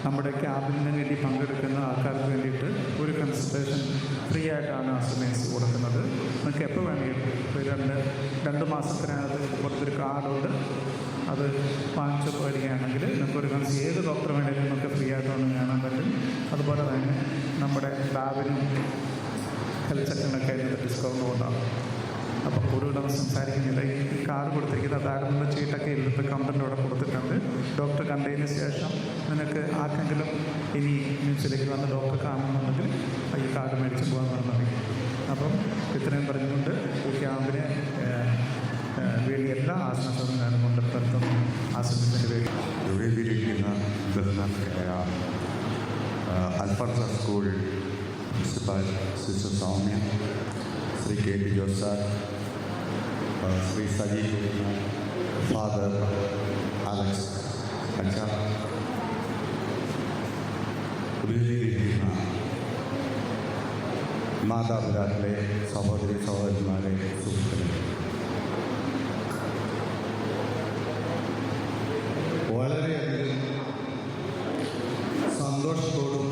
നമ്മുടെ ക്യാമ്പിന് വേണ്ടി പങ്കെടുക്കുന്ന ആൾക്കാർക്ക് വേണ്ടിയിട്ട് ഒരു കൺസൾട്ടേഷൻ ഫ്രീ ആയിട്ടാണ് ആസ്റ്റർമീൻസ് കൊടുക്കുന്നത്. നിങ്ങൾക്ക് എപ്പോൾ വേണമെങ്കിലും 2 മാസത്തിനകത്ത് പുറത്തൊരു കാർഡുണ്ട്, അത് വാങ്ങിച്ചു വരികയാണെങ്കിൽ നമുക്കൊരു ഏത് ഡോക്ടർ വേണമെങ്കിലും നമുക്ക് ഫ്രീ ആയിട്ടൊന്ന് കാണാൻ പറ്റും. അതുപോലെ തന്നെ നമ്മുടെ ലാബിനും ഹെൽത്ത് സെക്ടറിനൊക്കെ അതിൻ്റെ ഡിസ്കൗണ്ട് ഉണ്ടാകും. അപ്പോൾ കൂടുതലൊന്നും സംസാരിക്കുന്നില്ല. ഈ കാർഡ് കൊടുത്തിരിക്കുന്ന കാർഡിനുള്ള ചീട്ടൊക്കെ ഇന്നത്തെ കൗണ്ടറിൻ്റെ കൊടുത്തിട്ടുണ്ട്. ഡോക്ടർ കണ്ടതിന് ശേഷം നിങ്ങൾക്ക് ആർക്കെങ്കിലും ഇനി ന്യൂസിലേക്ക് വന്ന് ഡോക്ടറെ കാണുന്നുണ്ടെങ്കിൽ ഈ കാർഡ് മേടിച്ച് പോകാൻ പറഞ്ഞാൽ. അപ്പം ഇത്രയും പറഞ്ഞുകൊണ്ട് ഈ ക്യാമ്പിന് വേണ്ടി എല്ലാ ആശംസകളും ഞാൻ കൊണ്ടുവരുത്തുന്നു. ആശംസത്തിൻ്റെ പേര് വേദിയിലിരിക്കുന്ന ബഹുമാനയായ അൽഫർസ school principal sister Saumya, Shri KT Jose sir, Shri Saji, father Alex അച്ഛ, വേദിയിലിരിക്കുന്ന മാതാപിതാക്കളെ, സഹോദരി സഹോദരന്മാരെ, സുഹൃത്തുക്കളെ, വളരെയധികം സന്തോഷത്തോടും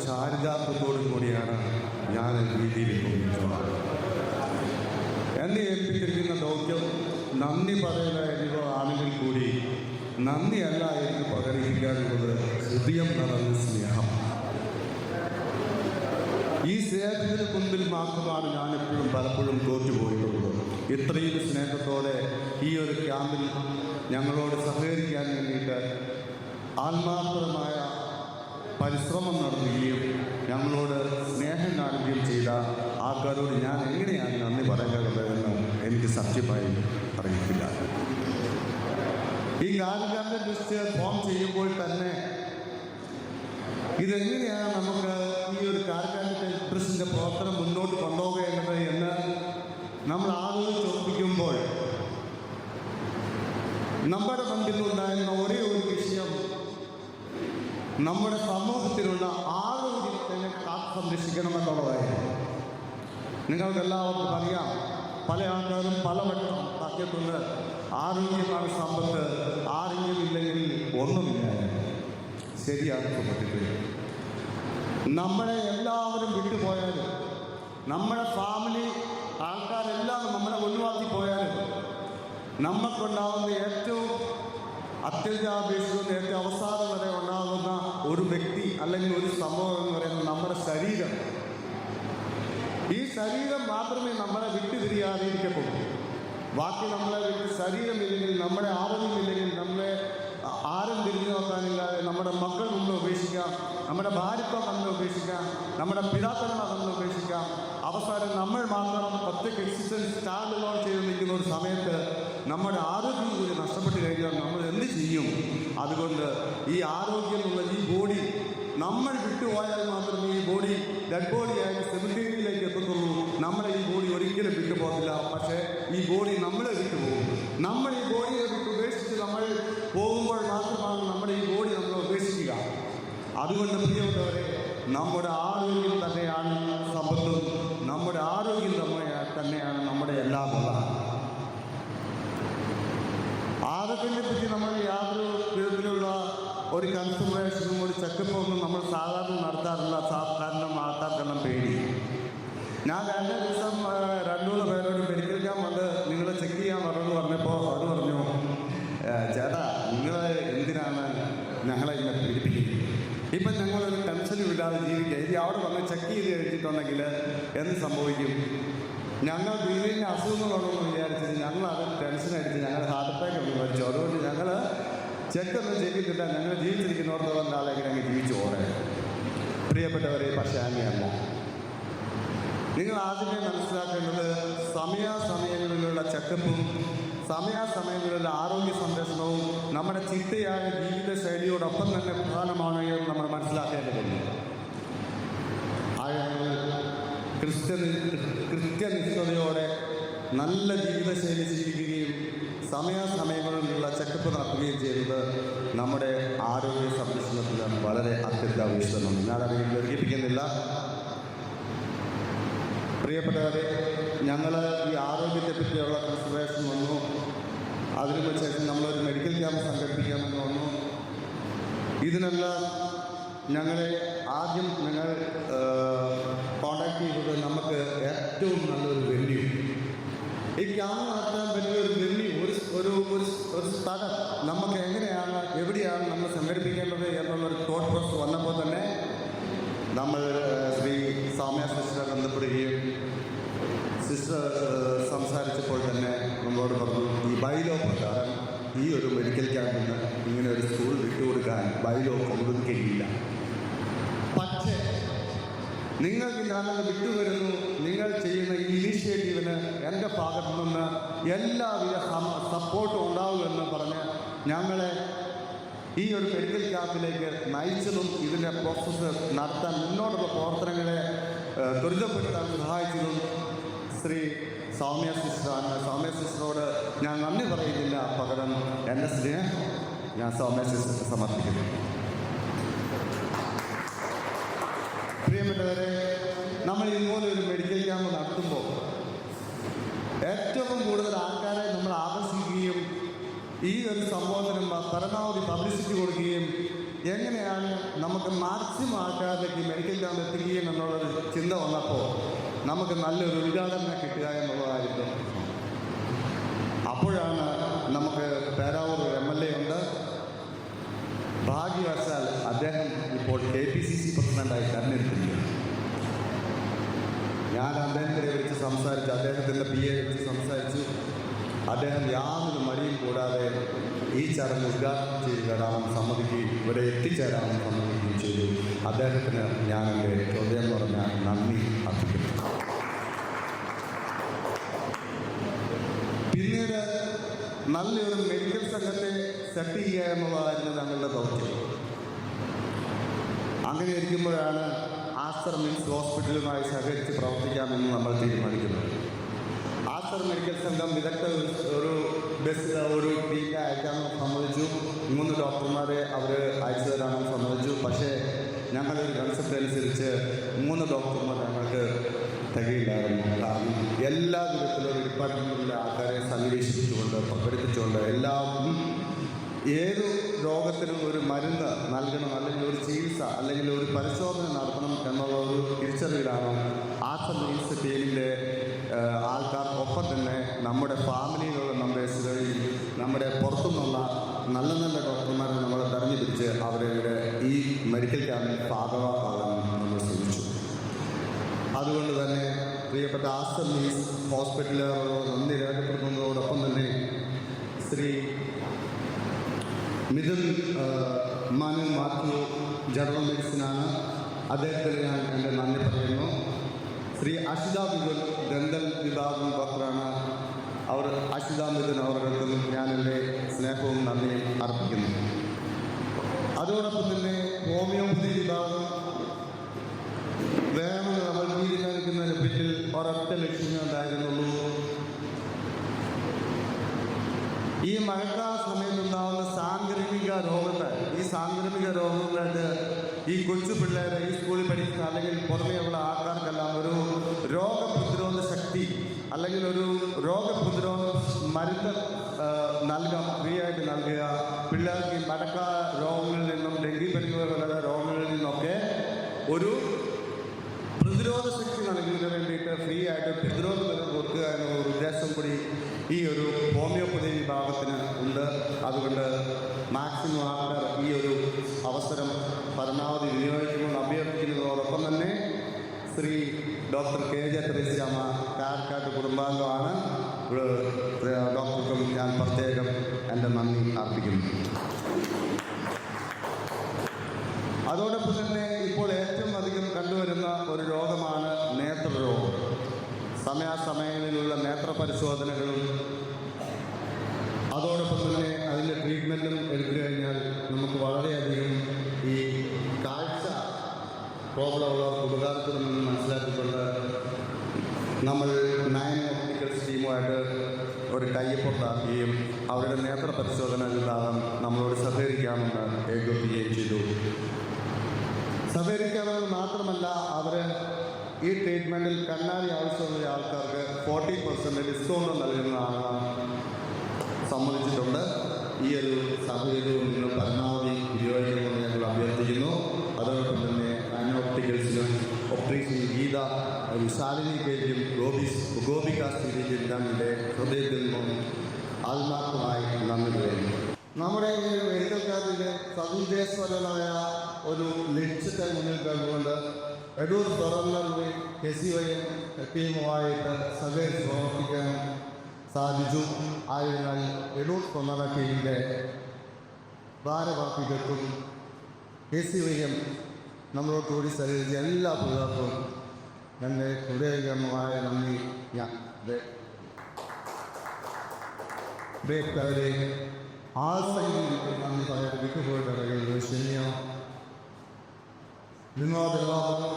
ചാരിതാർത്ഥത്തോടും കൂടിയാണ് ഞാൻ രീതിയിൽ കൊണ്ടിട്ടുള്ളത്. എന്നെ ഏൽപ്പിച്ചിരിക്കുന്ന ദൗത്യം നന്ദി പറയുക എന്നിവ ആണെങ്കിൽ കൂടി നന്ദിയല്ല എനിക്ക് പകർപ്പിക്കാനുള്ളത് ഹൃദയം നിറഞ്ഞ സ്നേഹം. ഈ സ്നേഹത്തിന് മുമ്പിൽ മാത്രമാണ് ഞാനെപ്പോഴും പലപ്പോഴും തോറ്റുപോയിട്ടുള്ളത്. ഇത്രയും സ്നേഹത്തോടെ ഈ ഒരു ക്യാമ്പിൽ ഞങ്ങളോട് സഹകരിക്കാൻ വേണ്ടിയിട്ട് ആത്മാർത്ഥമായ പരിശ്രമം നടത്തുകയും ഞങ്ങളോട് സ്നേഹം കാണിക്കുകയും ചെയ്ത ആൾക്കാരോട് ഞാൻ എങ്ങനെയാണ് നന്ദി പറയേണ്ടതെന്ന് എനിക്ക് സത്യമായി അറിയില്ല. ഈ ഗാർഡിയൻ്റെ ലിസ്റ്റ് ഫോം ചെയ്യുമ്പോൾ തന്നെ ഇതെങ്ങനെയാണ് നമുക്ക് ഈ ഒരു ഗാർഡിയൻ്റെ പ്രസിൻ്റെ പ്രവർത്തനം മുന്നോട്ട് കൊണ്ടുപോകേണ്ടത് എന്ന് നമ്മൾ ആലോചിച്ചുറപ്പിക്കുമ്പോൾ നമ്മുടെ മുമ്പിലുണ്ടായിരുന്ന ഒരേ ഒരു വിഷയം നമ്മുടെ സമൂഹത്തിലുള്ള ആരോഗ്യത്തിനെ കാത്തു സംരക്ഷിക്കണമെന്നുള്ളതായിരുന്നു. നിങ്ങൾക്ക് എല്ലാവർക്കും അറിയാം, പല ആൾക്കാരും പലവട്ടം പറഞ്ഞിട്ടുണ്ട്, ആരോഗ്യമാണ് സമ്പത്ത്, ആരോഗ്യമില്ലെങ്കിൽ ഒന്നുമില്ല. ശരിയാണ് സുഹൃത്തുക്കളെ. നമ്മളെ എല്ലാവരും വിട്ടുപോയാലും, നമ്മുടെ ഫാമിലി ആൾക്കാരെല്ലാം നമ്മളെ ഒഴിവാക്കി പോയാലും, നമുക്കുണ്ടാകുന്ന ഏറ്റവും അത്യന്താപേക്ഷിക്കുന്ന ഏറ്റവും അവസാനം വരെ ഉണ്ടാകുന്ന ഒരു വ്യക്തി അല്ലെങ്കിൽ ഒരു സംഭവം എന്ന് പറയുന്നത് നമ്മുടെ ശരീരം. ഈ ശരീരം മാത്രമേ നമ്മളെ വിട്ടുപിരിയാതെ ഇരിക്കത്തുള്ളൂ. ബാക്കി നമ്മളെ ശരീരമില്ലെങ്കിൽ, നമ്മുടെ ആരോഗ്യമില്ലെങ്കിൽ നമ്മളെ ആരും തിരിഞ്ഞു നോക്കാനില്ലാതെ നമ്മുടെ മക്കൾ നമ്മൾ ഉപേക്ഷിക്കാം, നമ്മുടെ ഭാര്യത്വം നമ്മൾ ഉപേക്ഷിക്കാം, നമ്മുടെ പിതാക്കന്മാർ നമ്മൾ ഉപേക്ഷിക്കാം. അവസാനം നമ്മൾ മാത്രം ഒറ്റയ്ക്ക് എക്സിസ്റ്റൻസ് സ്റ്റാൻഡ് ലോൺ ചെയ്ത് നിൽക്കുന്ന ഒരു സമയത്ത് നമ്മുടെ ആരോഗ്യം കൂടി നഷ്ടപ്പെട്ട് കഴിഞ്ഞാൽ നമ്മൾ എന്ത് ചെയ്യും? അതുകൊണ്ട് ഈ ആരോഗ്യമുള്ള ഈ ബോഡി നമ്മൾ വിട്ടുപോയാൽ മാത്രമേ ഈ ബോഡി ഡെഡ് ബോഡിയായി സെമിത്തേരിയിലേക്ക് എത്തത്തുള്ളൂ. നമ്മളെ ഈ ബോഡി ഒരിക്കലും വിട്ടുപോകില്ല. പക്ഷേ ഈ ബോഡി നമ്മളെ വിട്ടുപോകും. നമ്മൾ ഈ ബോഡിയെ വിട്ട് ഉപേക്ഷിച്ച് നമ്മൾ പോകുമ്പോൾ മാത്രമാണ് നമ്മുടെ ഈ ബോഡി നമ്മൾ ഉപേക്ഷിക്കുക. അതുകൊണ്ട് പ്രിയപ്പെട്ടവരെ, നമ്മുടെ ആരോഗ്യം തന്നെയാണ് സമ്പത്തും, നമ്മുടെ ആരോഗ്യം തന്നെയാണ് നമ്മുടെ എല്ലാം ഉള്ളത്. ആരോഗ്യത്തെ പറ്റി നമ്മൾ യാതൊരു വിധത്തിലുള്ള ഒരു കൺസിഡറേഷനും ഒരു ചെക്കപ്പൊന്നും നമ്മൾ സാധാരണ നടത്താറില്ല. സാധാരണ ആൾക്കാർക്കെല്ലാം പേടി. ഞാൻ 2 ദിവസം 2-3 പേരോട് മെഡിക്കൽ ക്യാമ്പ് വന്ന് നിങ്ങളെ ചെക്ക് ചെയ്യാൻ പറഞ്ഞപ്പോൾ അത് പറഞ്ഞു, ചേട്ടാ നിങ്ങൾ എന്തിനാണ് ഞങ്ങളെ ഇങ്ങനെ പീഡിപ്പിക്കുന്നത്? ഇപ്പം ഞങ്ങളൊരു ടെൻഷനും ഇല്ലാതെ ജീവിക്കുക. ഇനി അവിടെ വന്ന് ചെക്ക് ചെയ്ത് കഴിഞ്ഞിട്ടുണ്ടെങ്കിൽ എന്ത് സംഭവിക്കും? ഞങ്ങൾ വീടിൻ്റെ അസുഖങ്ങളുണ്ടെന്ന് വിചാരിച്ചത് ഞങ്ങളത് ടെൻഷൻ അടിച്ച് ഞങ്ങൾ ഹാർട്ട് അറ്റാക്ക് ഒന്ന് മരിച്ചു. അതുകൊണ്ട് ഞങ്ങൾ ചെക്കൊന്നും ചെയ്തിട്ടില്ല. ഞങ്ങൾ ജീവിച്ചിരിക്കുന്നവർക്ക് ആളെങ്കിലും അങ്ങ് ജീവിച്ചു പോകണേ. പ്രിയപ്പെട്ടവരെ, പക്ഷേ അങ്ങനെയല്ല. നിങ്ങൾ ആദ്യമേ മനസ്സിലാക്കേണ്ടത് സമയാസമയങ്ങളിലുള്ള ചെക്കപ്പും സമയാസമയങ്ങളിലുള്ള ആരോഗ്യ സംരക്ഷണവും നമ്മുടെ ചിട്ടയായ ജീവിതശൈലിയോടൊപ്പം തന്നെ പ്രധാനമാണ് എന്ന് നമ്മൾ മനസ്സിലാക്കേണ്ടതുണ്ട്. കൃത്യനിഷ്ഠതയോടെ നല്ല ജീവിതശൈലി സ്വീകരിക്കുകയും സമയാസമയങ്ങളിലുള്ള ചെക്കപ്പ് നടത്തുകയും ചെയ്യുന്നത് നമ്മുടെ ആരോഗ്യ സംരക്ഷണത്തിന് വളരെ അത്യന്താപേക്ഷിതമാണ്. ഞാനതിനെ ദീർഘിപ്പിക്കുന്നില്ല. പ്രിയപ്പെട്ടവരെ, ഞങ്ങൾ ഈ ആരോഗ്യത്തെ പറ്റിയുള്ള കൺസിഡറേഷൻ വന്നു. അതിനു ശേഷം നമ്മളൊരു മെഡിക്കൽ ക്യാമ്പ് സംഘടിപ്പിക്കാമെന്ന് വന്നു. ഇതിനെല്ലാം ഞങ്ങളെ ആദ്യം നിങ്ങൾ കോണ്ടാക്ട് ചെയ്തത് നമുക്ക് ഏറ്റവും നല്ലൊരു വെന്യൂ, ഈ ക്യാമ്പ് നടത്താൻ വലിയൊരു വെന്യൂ, ഒരു സ്ഥലം നമുക്ക് എങ്ങനെയാണ്, എവിടെയാണ് നമ്മൾ സംഘടിപ്പിക്കേണ്ടത് എന്നുള്ളൊരു തോട്ട് പ്രോസസ് വന്നപ്പോൾ തന്നെ നമ്മൾ ശ്രീ സൗമ്യ സിസ്റ്ററെ ബന്ധപ്പെടുകയും സിസ്റ്റർ സംസാരിച്ചപ്പോൾ തന്നെ നമ്മളോട് പറഞ്ഞു, ഈ ബൈലോ പ്രകാരം ഈ ഒരു മെഡിക്കൽ ക്യാമ്പിന് ഇങ്ങനെ ഒരു സ്കൂൾ വിട്ടുകൊടുക്കാൻ ബൈലോ അനുവദിക്കുകയില്ല. പക്ഷേ നിങ്ങൾക്ക് ഞാനത് വിട്ടുവരുന്നു. നിങ്ങൾ ചെയ്യുന്ന ഈ ഇനീഷ്യേറ്റീവിന് എൻ്റെ ഭാഗത്തു നിന്ന് എല്ലാവിധ സപ്പോർട്ടും ഉണ്ടാവുമെന്ന് പറഞ്ഞ് ഞങ്ങളെ ഈ ഒരു മെഡിക്കൽ ക്യാമ്പിലേക്ക് നയിച്ചതും ഇതിൻ്റെ പ്രോസസ്സ് നടത്താൻ മുന്നോട്ടുള്ള പ്രവർത്തനങ്ങളെ ത്വരിതപ്പെടുത്താൻ സഹായിച്ചതും ശ്രീ സൗമ്യ സിസ്റ്ററാണ്. സൗമ്യ സിസ്റ്ററോട് ഞാൻ നന്ദി പറയുന്നില്ല, പകരം എൻ്റെ സ്നേഹം ഞാൻ സൗമ്യ സിസ്റ്റർക്ക് സമർപ്പിക്കുന്നു. പ്രിയപ്പെട്ടവരെ, നമ്മൾ ഇതുപോലെ ഒരു മെഡിക്കൽ ക്യാമ്പ് നടത്തുമ്പോൾ ഏറ്റവും കൂടുതൽ ആൾക്കാരെ നമ്മൾ ആകർഷിക്കുകയും ഈ ഒരു സംഭവത്തിന് പരമാവധി പബ്ലിസിറ്റി കൊടുക്കുകയും എങ്ങനെയാണ് നമുക്ക് മാക്സിമം ആൾക്കാരിലേക്ക് മെഡിക്കൽ ക്യാമ്പ് എത്തിക്കുകയും എന്നുള്ളൊരു ചിന്ത വന്നപ്പോൾ നമുക്ക് നല്ലൊരു ഉദ്ഘാടനം കിട്ടുക എന്നുള്ളതായിരുന്നു. അപ്പോഴാണ് നമുക്ക് പേരാവൂർ MLA ഉണ്ട്. ഭാഗ്യവശാൽ അദ്ദേഹം ഇപ്പോൾ KPCC പ്രസിഡന്റായി തെരഞ്ഞെടുത്തിരിക്കുകയാണ്. ഞാൻ അദ്ദേഹത്തിനെ വിളിച്ച് സംസാരിച്ചു, അദ്ദേഹത്തിൻ്റെ PA വിളിച്ച് സംസാരിച്ചു. അദ്ദേഹം യാതൊരു മടിയും കൂടാതെ ഈ ചടങ്ങ് ഉദ്ഘാടനം ചെയ്ത് തരാനും സമ്മതിക്കുകയും ഇവിടെ എത്തിച്ചേരാനും സമ്മതിക്കുകയും ചെയ്തു. അദ്ദേഹത്തിന് ഞാൻ എൻ്റെ ഹൃദയം പറഞ്ഞ നന്ദി അർപ്പിക്കുന്നു. പിന്നീട് നല്ലൊരു മെഡിക്കൽ സംഘത്തെ സെറ്റ് ചെയ്യുക എന്നുള്ളതായിരുന്നു ഞങ്ങളുടെ ദൗത്യം. അങ്ങനെ ഇരിക്കുമ്പോഴാണ് ആസ്റ്റർ മിംസ് ഹോസ്പിറ്റലുമായി സഹകരിച്ച് പ്രവർത്തിക്കാമെന്ന് നമ്മൾ തീരുമാനിക്കുന്നത്. ആസ്റ്റർ മെഡിക്കൽ സംഘം വിദഗ്ധ ഒരു ബസ് ഒരു ടീമിനെ അയക്കാമെന്ന് സമ്മതിച്ചു. 3 ഡോക്ടർമാരെ അവർ അയച്ചു തരാമെന്ന് സമ്മതിച്ചു. പക്ഷേ ഞങ്ങളൊരു കൺസെപ്റ്റ് അനുസരിച്ച് 3 ഡോക്ടർമാർ ഞങ്ങൾക്ക് തികയില്ലായിരുന്നു. കാരണം എല്ലാ വിധത്തിലും ഡിപ്പാർട്ട്മെൻറ്റിലെ ആൾക്കാരെ സന്നിവേശിപ്പിച്ചുകൊണ്ട് പ്രകടിപ്പിച്ചുകൊണ്ട് എല്ലാവർക്കും ഏത് രോഗത്തിനും ഒരു മരുന്ന് നൽകണം, അല്ലെങ്കിൽ ഒരു ചികിത്സ, അല്ലെങ്കിൽ ഒരു പരിശോധന നടത്തണം എന്നുള്ള ഒരു തിരിച്ചറിവിലാണ് ആസ്റ്റർ മിംസ് ടീമിൻ്റെ ആൾക്കാർ. ഒപ്പം തന്നെ നമ്മുടെ ഫാമിലിയിലുള്ള മെമ്പേഴ്സുകളിൽ നമ്മുടെ പുറത്തുനിന്നുള്ള നല്ല നല്ല ഡോക്ടർമാരെ നമ്മൾ തെരഞ്ഞെടുപ്പിച്ച് അവരുടെ ഈ മെഡിക്കൽ ക്യാമ്പിൽ ഭാഗമാക്കാൻ നമ്മൾ ശ്രമിച്ചു. അതുകൊണ്ട് തന്നെ പ്രിയപ്പെട്ട ആസ്റ്റർ മിംസ് ഹോസ്പിറ്റലുകളോട് നന്ദി രേഖപ്പെടുത്തുന്നതോടൊപ്പം തന്നെ ശ്രീ മിഥുൻ മനു മാത്യു ജനറൽ മെഡിസിനാണ്, അദ്ദേഹത്തിന് ഞാൻ എൻ്റെ നന്ദി പറയുന്നു. ശ്രീ അഷിത മിഥുൻ ദന്തൽ വിഭാഗം ഡോക്ടറാണ്. അഷിത മിഥുൻ അവർക്കും ഞാൻ എൻ്റെ സ്നേഹവും നന്ദിയും അർപ്പിക്കുന്നു. അതോടൊപ്പം തന്നെ ഹോമിയോപ്പതി വിഭാഗം വേണമെന്ന് നമ്മൾ തീരുമാനിക്കുന്നതിന് പിന്നിൽ ഒരൊറ്റ ലക്ഷ്യമേ ഉണ്ടായിരുന്നുള്ളൂ. ഈ മഴക്കാല സമയത്തുണ്ടാകുന്ന സാംക്രമിക രോഗങ്ങൾ, ഈ സാംക്രമിക രോഗങ്ങൾക്ക് ഈ കൊച്ചു പിള്ളേരെ, ഈ സ്കൂളിൽ പഠിക്കുന്ന അല്ലെങ്കിൽ പുറമേയുള്ള ആൾക്കാർക്കെല്ലാം ഒരു രോഗപ്രതിരോധ ശക്തി അല്ലെങ്കിൽ ഒരു രോഗപ്രതിരോധ മരുന്ന് നൽകാം, ഫ്രീ ആയിട്ട് നൽകുക. പിള്ളേർക്ക് ഈ മഴക്കാല രോഗങ്ങളിൽ നിന്നും ഡെങ്കിപ്പനി പോലുള്ള രോഗങ്ങളിൽ നിന്നൊക്കെ ഒരു പ്രതിരോധ ശക്തി നൽകുന്നതിന് വേണ്ടിയിട്ട് ഫ്രീ ആയിട്ട് പ്രതിരോധ മരുന്ന് കൊടുക്കുക എന്നുള്ള ഒരു ഉദ്ദേശം കൂടി ഈ ഒരു ഹോമിയോപ്പതി വിഭാഗത്തിന് ഉണ്ട്. അതുകൊണ്ട് മാക്സിമം ആൾക്കാർ ഈ ഒരു അവസരം പരമാവധി വിനിയോഗിക്കുമെന്ന് അഭ്യർത്ഥിക്കുന്നതോടൊപ്പം തന്നെ ശ്രീ ഡോക്ടർ KJ ത്രേസ്യാമ്മ കാർക്കാട്ട് കുടുംബാംഗമാണ്. ഡോക്ടർക്കും ഞാൻ പ്രത്യേകം എൻ്റെ നന്ദി അർപ്പിക്കുന്നു. അതോടൊപ്പം തന്നെ ഇപ്പോൾ ഏറ്റവും അധികം കണ്ടുവരുന്ന ഒരു രോഗമാണ് നേത്രരോഗം. സമയാസമയങ്ങളിലുള്ള നേത്ര പരിശോധനകളും അതോടൊപ്പം തന്നെ അതിൻ്റെ ട്രീറ്റ്മെൻറ്റും എടുത്തു കഴിഞ്ഞാൽ നമുക്ക് വളരെയധികം ഈ കാഴ്ച പ്രോബ്ലമുള്ളവർക്ക് ഉപകാരപ്പെടുമെന്ന് മനസ്സിലാക്കിക്കൊണ്ട് നമ്മൾ 9 ഒപ്റ്റിക്കൽസ് ടീമുമായിട്ട് ഒരു കയ്യൊപ്പുണ്ടാക്കുകയും അവരുടെ നേത്ര പരിശോധന വിഭാഗം നമ്മളോട് സഹകരിക്കാമെന്ന് ഏകോപിക്കുകയും ചെയ്തു. സഹകരിക്കാമെന്ന് മാത്രമല്ല, അവർ ഈ ട്രീറ്റ്മെൻറ്റിൽ കണ്ണാടി ആവശ്യമുള്ള ആൾക്കാർക്ക് 40% ഡിസ്കൗണ്ട് നൽകുന്നതാണ് സമ്മതിച്ചിട്ടുണ്ട്. ഈ ഒരു സാഹചര്യവും നിങ്ങൾ പരമാവധി ഉപയോഗിക്കണമെന്ന് ഞങ്ങൾ അഭ്യർത്ഥിക്കുന്നു. അതോടൊപ്പം തന്നെ ഒപ്റ്റിക്കൽസിലും ഒപ്ട്രീഷ്യൻ ഗീത ശാലിനി പേജിയും ഗോപിക സ്ഥിതിയും ഞങ്ങളുടെ ഹൃദയത്തിൽ നിന്നും ആത്മാർത്ഥമായി നന്ദി പറയുന്നു. നമ്മുടെ ഈ മെഡിക്കൽ ക്യാമ്പിൻ്റെ സതുദ്ദേശപരമായ ഒരു ലക്ഷ്യത്തെ മുന്നിൽ കണ്ടുകൊണ്ട് എടൂർ തുറന്നറിവ് KCY ടീമുമായിട്ട് സഹകരിച്ച് പ്രവർത്തിക്കാൻ സാധിച്ചു. ആയതിനാൽ എടൂർ തുറന്ന ടീമിൻ്റെ ഭാരവാഹികൾക്കും KCY നമ്മളോട് കൂടി സഹകരിച്ച എല്ലാ പിള്ളേർക്കും എൻ്റെ ഹൃദയകരമായ നന്ദി ഞാൻ പ്രിയപ്പെട്ടവരെ നന്ദി പറയാൻ വിട്ടുപോയിട്ട് ശനിയോ നിങ്ങളോടെല്ലാവരും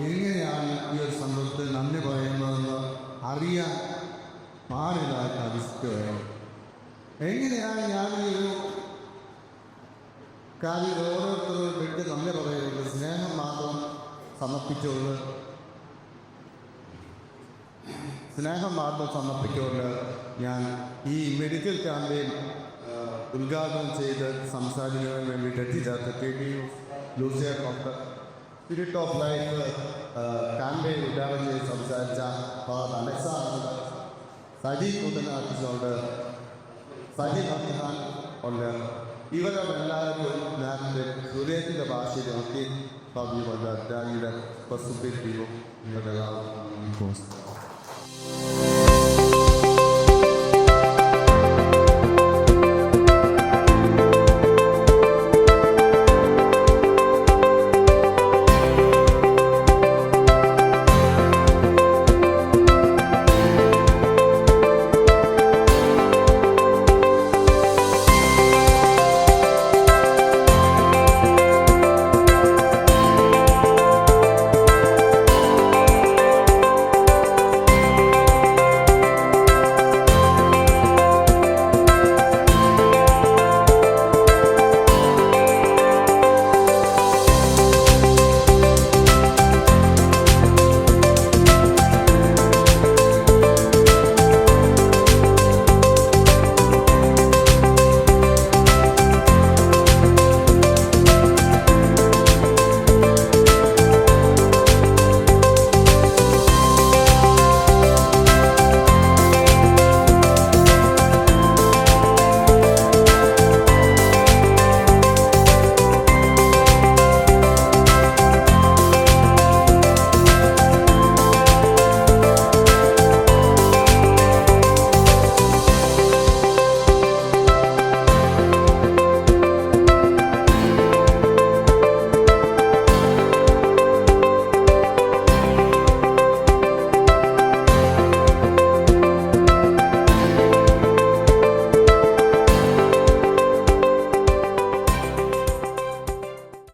എങ്ങനെയാണ് ഈ ഒരു സന്ദർഭത്തിൽ നന്ദി പറയുന്നതെന്ന് അറിയാൻ പാടില്ലാത്ത അവസ്ഥയാണ്. എങ്ങനെയാണ് ഞാൻ ഈ ഒരു കാര്യം ഓരോരുത്തരും വിട്ട് നന്ദി പറയുന്നത്? സ്നേഹം മാത്രം സമർപ്പിച്ചുകൊണ്ട് ഞാൻ ഈ മെഡിക്കൽ ക്യാമ്പയിൻ ഉദ്ഘാടനം ചെയ്ത് സംസാരിക്കാൻ വേണ്ടിയിട്ട് എത്തിച്ചേർത്ത KT Lucia doctor spirit of life campaign ഉദ്ഘാടനം ചെയ്ത് സംസാരിച്ച അലക്സാണ്ടർ സജി കൂട്ടനാഥിനോട് സജി നന്ദിഹാൻ ഉണ്ട്. ഇവരെല്ലാവരും ഞാൻ ഹൃദയത്തിൻ്റെ ഭാഷയിൽ നോക്കി പറഞ്ഞു കൊണ്ട് ഡാഡിയുടെ പ്രസുദ്ധീകരിക്കും